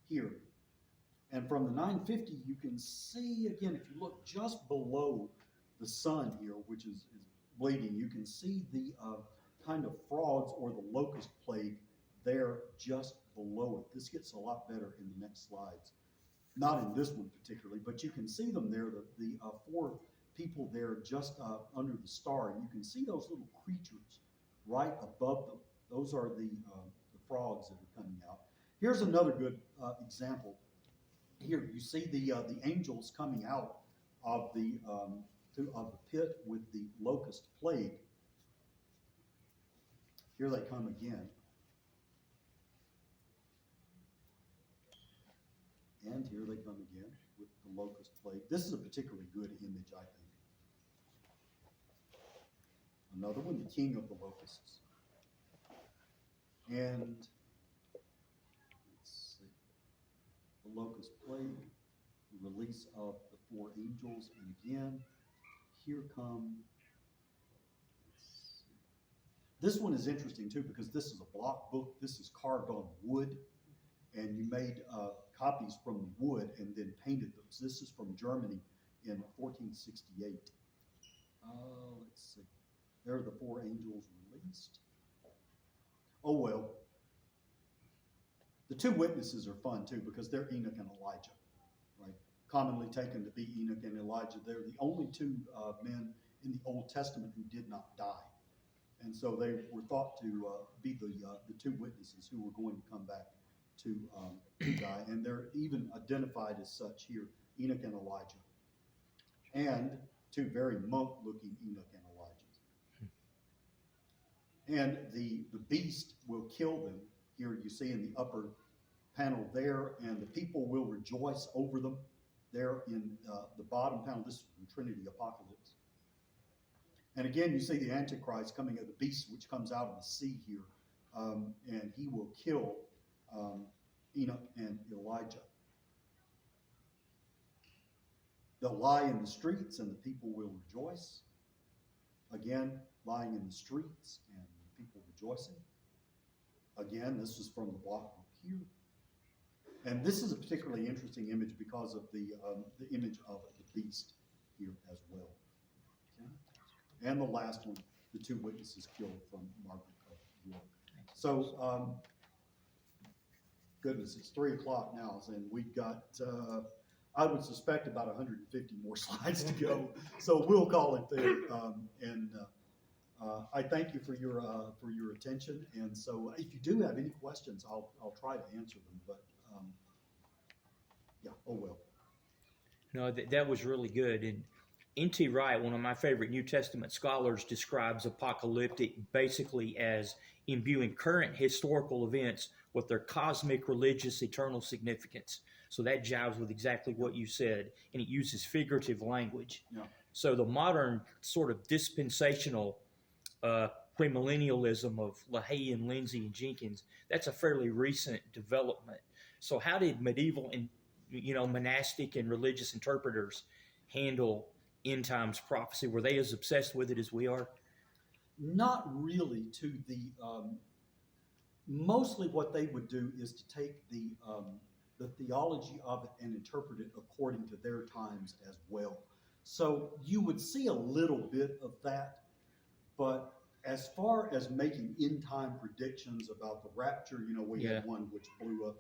here. And from the 950, you can see, again, if you look just below the sun here, which is bleeding, you can see the kind of frogs or the locust plague there just below it. This gets a lot better in the next slides. Not in this one particularly, but you can see them there, the 4 people there just under the star. And you can see those little creatures right above them. Those are the frogs that are coming out. Here's another good example. Here you see the angels coming out of the pit with the locust plague. Here they come again. And here they come again with the locust plague. This is a particularly good image, I think. Another one, the king of the locusts. And let's see, the locust plague, the release of the 4 angels, and again, here come. This one is interesting too because this is a block book. This is carved on wood, and you made copies from the wood and then painted those. This is from Germany in 1468. Let's see. There are the 4 angels released. Oh well. The 2 witnesses are fun too because they're Enoch and Elijah, right? Commonly taken to be Enoch and Elijah. They're the only 2 men in the Old Testament who did not die. And so they were thought to be the 2 witnesses who were going to come back to die. And they're even identified as such here, Enoch and Elijah. And 2 very monk-looking Enoch and Elijah. And the beast will kill them. Here you see in the upper panel there, and the people will rejoice over them. There in the bottom panel, this is from Trinity Apocalypse. And again, you see the Antichrist coming of the beast, which comes out of the sea here, and he will kill Enoch and Elijah. They'll lie in the streets, and the people will rejoice. Again, lying in the streets and people rejoicing. Again, this is from the block book here. And this is a particularly interesting image because of the image of the beast here as well. Okay? And the last one, the two witnesses killed from Margaret of York. So, goodness, it's 3 o'clock now, and we've got, I would suspect, about 150 more slides to go. So we'll call it there. I thank you for your attention. And so, if you do have any questions, I'll try to answer them. But yeah, oh well. No, that was really good. And N.T. Wright, one of my favorite New Testament scholars, describes apocalyptic basically as imbuing current historical events with their cosmic, religious, eternal significance. So that jives with exactly what you said, and it uses figurative language. Yeah. So the modern sort of dispensational premillennialism of LaHaye and Lindsay and Jenkins, that's a fairly recent development. So how did medieval and monastic and religious interpreters handle end times prophecy? Were they as obsessed with it as we are? Not really. Mostly what they would do is to take the theology of it and interpret it according to their times as well. So you would see a little bit of that, but as far as making end time predictions about the rapture, we had one which blew up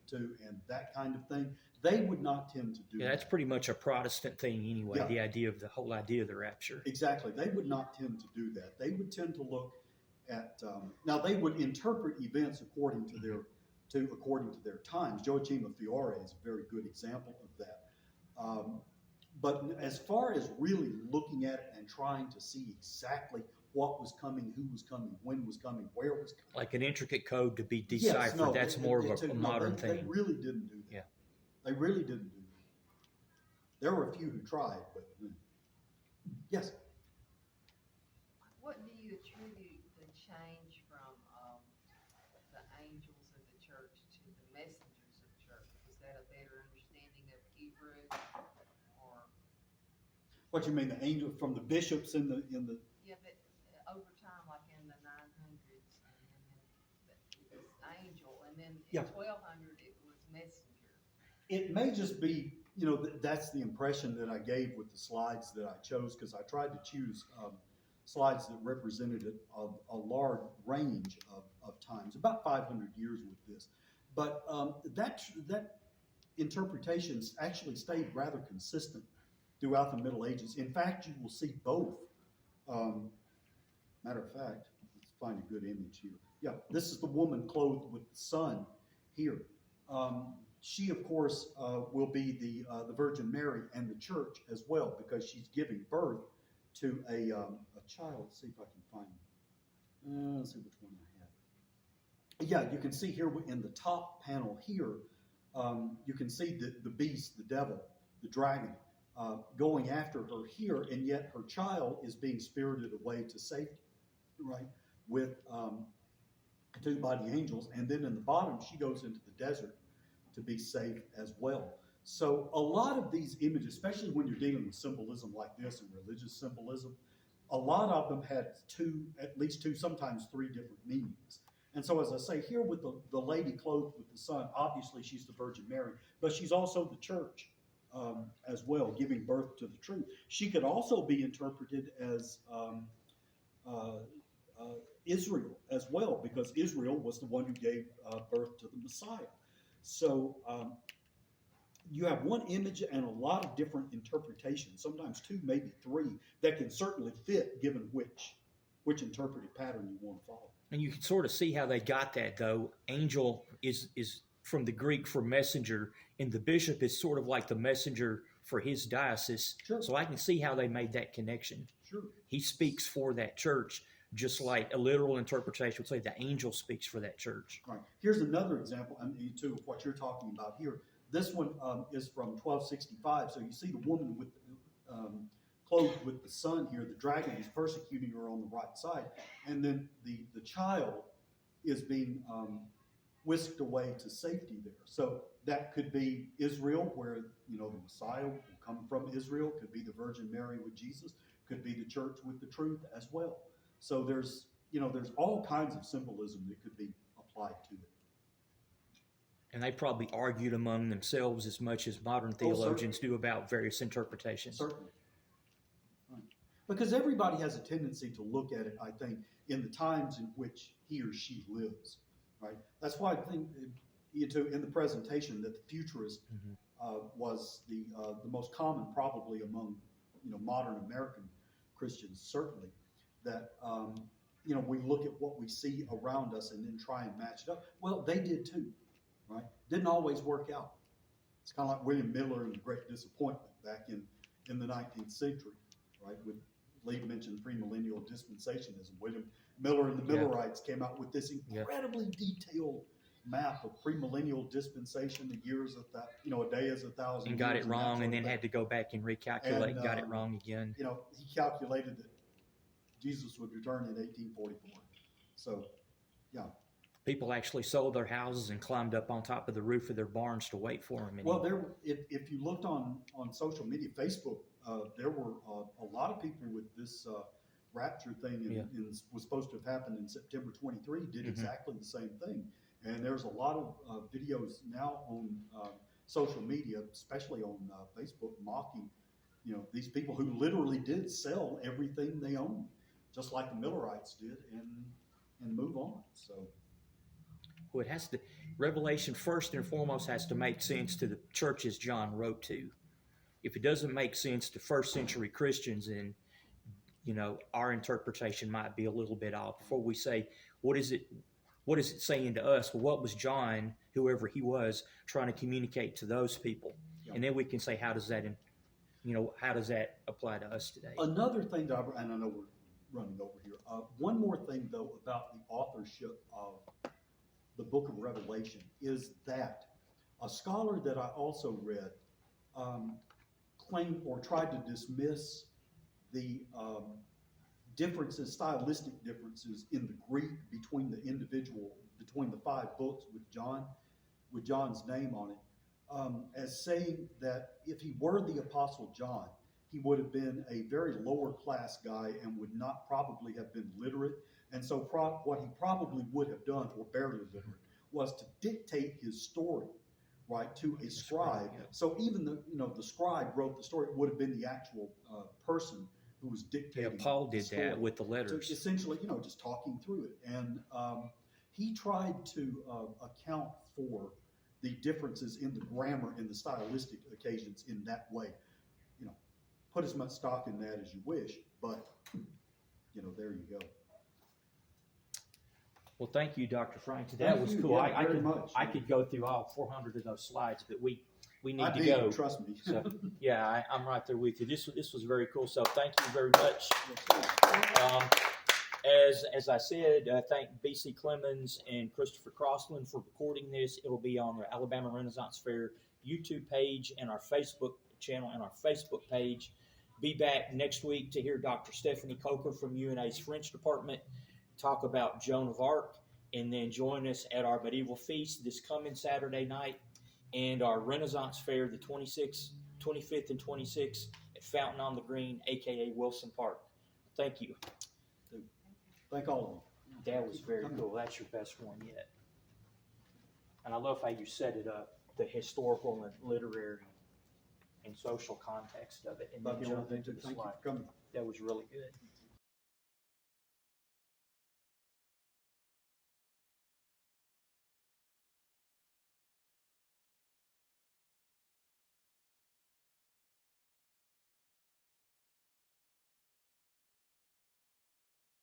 too, and that kind of thing, they would not tend to do that. That's pretty much a Protestant thing anyway, the whole idea of the rapture. Exactly. They would not tend to do that. They would tend to look at, now they would interpret events according to their times. Joachim of Fiore is a very good example of that. But as far as really looking at it and trying to see exactly what was coming, who was coming, when was coming, where was coming. Like an intricate code to be deciphered, that's more of a modern thing. They really didn't do that. Yeah. They really didn't do that. There were a few who tried, but yes. What do you attribute the change from the angels of the church to the messengers of the church? Was that a better understanding of Hebrew, or? What you mean, the angel from the bishops in the? Yeah, but over time, like in the 900s, and then it was angel, and then in 1200 it was messenger. It may just be, that's the impression that I gave with the slides that I chose, because I tried to choose slides that represented a large range of times, about 500 years with this. But that interpretation actually stayed rather consistent throughout the Middle Ages. In fact, you will see both. Matter of fact, let's find a good image here. Yeah, this is the woman clothed with the sun here. She, of course, will be the Virgin Mary and the church as well, because she's giving birth to a child. Let's see if I can find. Let's see which one I have. Yeah, you can see here in the top panel here, you can see the beast, the devil, the dragon, going after her here, and yet her child is being spirited away to safety, right? By the angels, and then in the bottom she goes into the desert to be safe as well. So a lot of these images, especially when you're dealing with symbolism like this and religious symbolism, a lot of them had at least two, sometimes three different meanings. And so as I say here with the lady clothed with the sun, obviously she's the Virgin Mary, but she's also the church as well, giving birth to the truth. She could also be interpreted as Israel as well, because Israel was the one who gave birth to the Messiah. So you have one image and a lot of different interpretations, sometimes two, maybe three, that can certainly fit given which interpretive pattern you want to follow. And you can sort of see how they got that, though. Angel is from the Greek for messenger, and the bishop is sort of like the messenger for his diocese. Sure. So I can see how they made that connection. Sure. He speaks for that church. just like a literal interpretation would say the angel speaks for that church. Right. Here's another example, too, of what you're talking about here. This one is from 1265. So you see the woman with clothed with the sun here. The dragon is persecuting her on the right side, and then the child is being whisked away to safety there. So that could be Israel, where the Messiah will come from Israel. Could be the Virgin Mary with Jesus. Could be the church with the truth as well. So there's all kinds of symbolism that could be applied to it. And they probably argued among themselves as much as modern theologians do about various interpretations. Certainly. Right. Because everybody has a tendency to look at it, I think, in the times in which he or she lives. Right. That's why I think in the presentation that the futurist was the most common probably among modern American Christians, certainly, that we look at what we see around us and then try and match it up. Well, they did too, right? Didn't always work out. It's kind of like William Miller and the Great Disappointment back in the 19th century, right? With Lee mentioned premillennial dispensationism. William Miller and the Millerites came out with this incredibly detailed map of premillennial dispensation. The years of that, a day is 1,000. And got it wrong, and then had to go back and recalculate. And got it wrong again. He calculated that Jesus would return in 1844. So, yeah. People actually sold their houses and climbed up on top of the roof of their barns to wait for him. Well, if you looked on social media, Facebook, there were a lot of people with this rapture thing and was supposed to have happened in September 23, did exactly the same thing. And there's a lot of videos now on social media, especially on Facebook, mocking, these people who literally did sell everything they owned, just like the Millerites did, and move on. So, well, it has to. Revelation first and foremost has to make sense to the churches John wrote to. If it doesn't make sense to first century Christians, then our interpretation might be a little bit off. Before we say, what is it saying to us? Well, what was John, whoever he was, trying to communicate to those people? Yeah. And then we can say, how does that apply to us today? Another thing and I know we're running over here. One more thing, though, about the authorship of the book of Revelation is that a scholar that I also read claimed or tried to dismiss the stylistic differences in the Greek between the 5 books with John's name on it, as saying that if he were the Apostle John, he would have been a very lower class guy and would not probably have been literate. And so what he probably would have done, or barely literate, was to dictate his story, right, to a scribe. Yeah. So even the scribe wrote the story, it would have been the actual person who was dictating. Yeah, Paul did that with the letters. So essentially, just talking through it. And he tried to account for the differences in the grammar and the stylistic occasions in that way. Put as much stock in that as you wish, but, there you go. Well, thank you, Dr. Frank. That was cool. Yeah, I could go through all 400 of those slides, but we need to go. Trust me. So, yeah, I'm right there with you. This was very cool. So thank you very much. As I said, thank B.C. Clemens and Christopher Crossland for recording this. It'll be on the Alabama Renaissance Fair YouTube page and our Facebook channel and our Facebook page. Be back next week to hear Dr. Stephanie Coker from UNA's French department talk about Joan of Arc, and then join us at our medieval feast this coming Saturday night and our Renaissance Fair, the 25th and 26th at Fountain on the Green, a.k.a. Wilson Park. Thank you. Thank all of you. That was very cool. That's your best one yet. And I love how you set it up, the historical and literary and social context of it. And then jump into the slide. Thank you for coming. That was really good.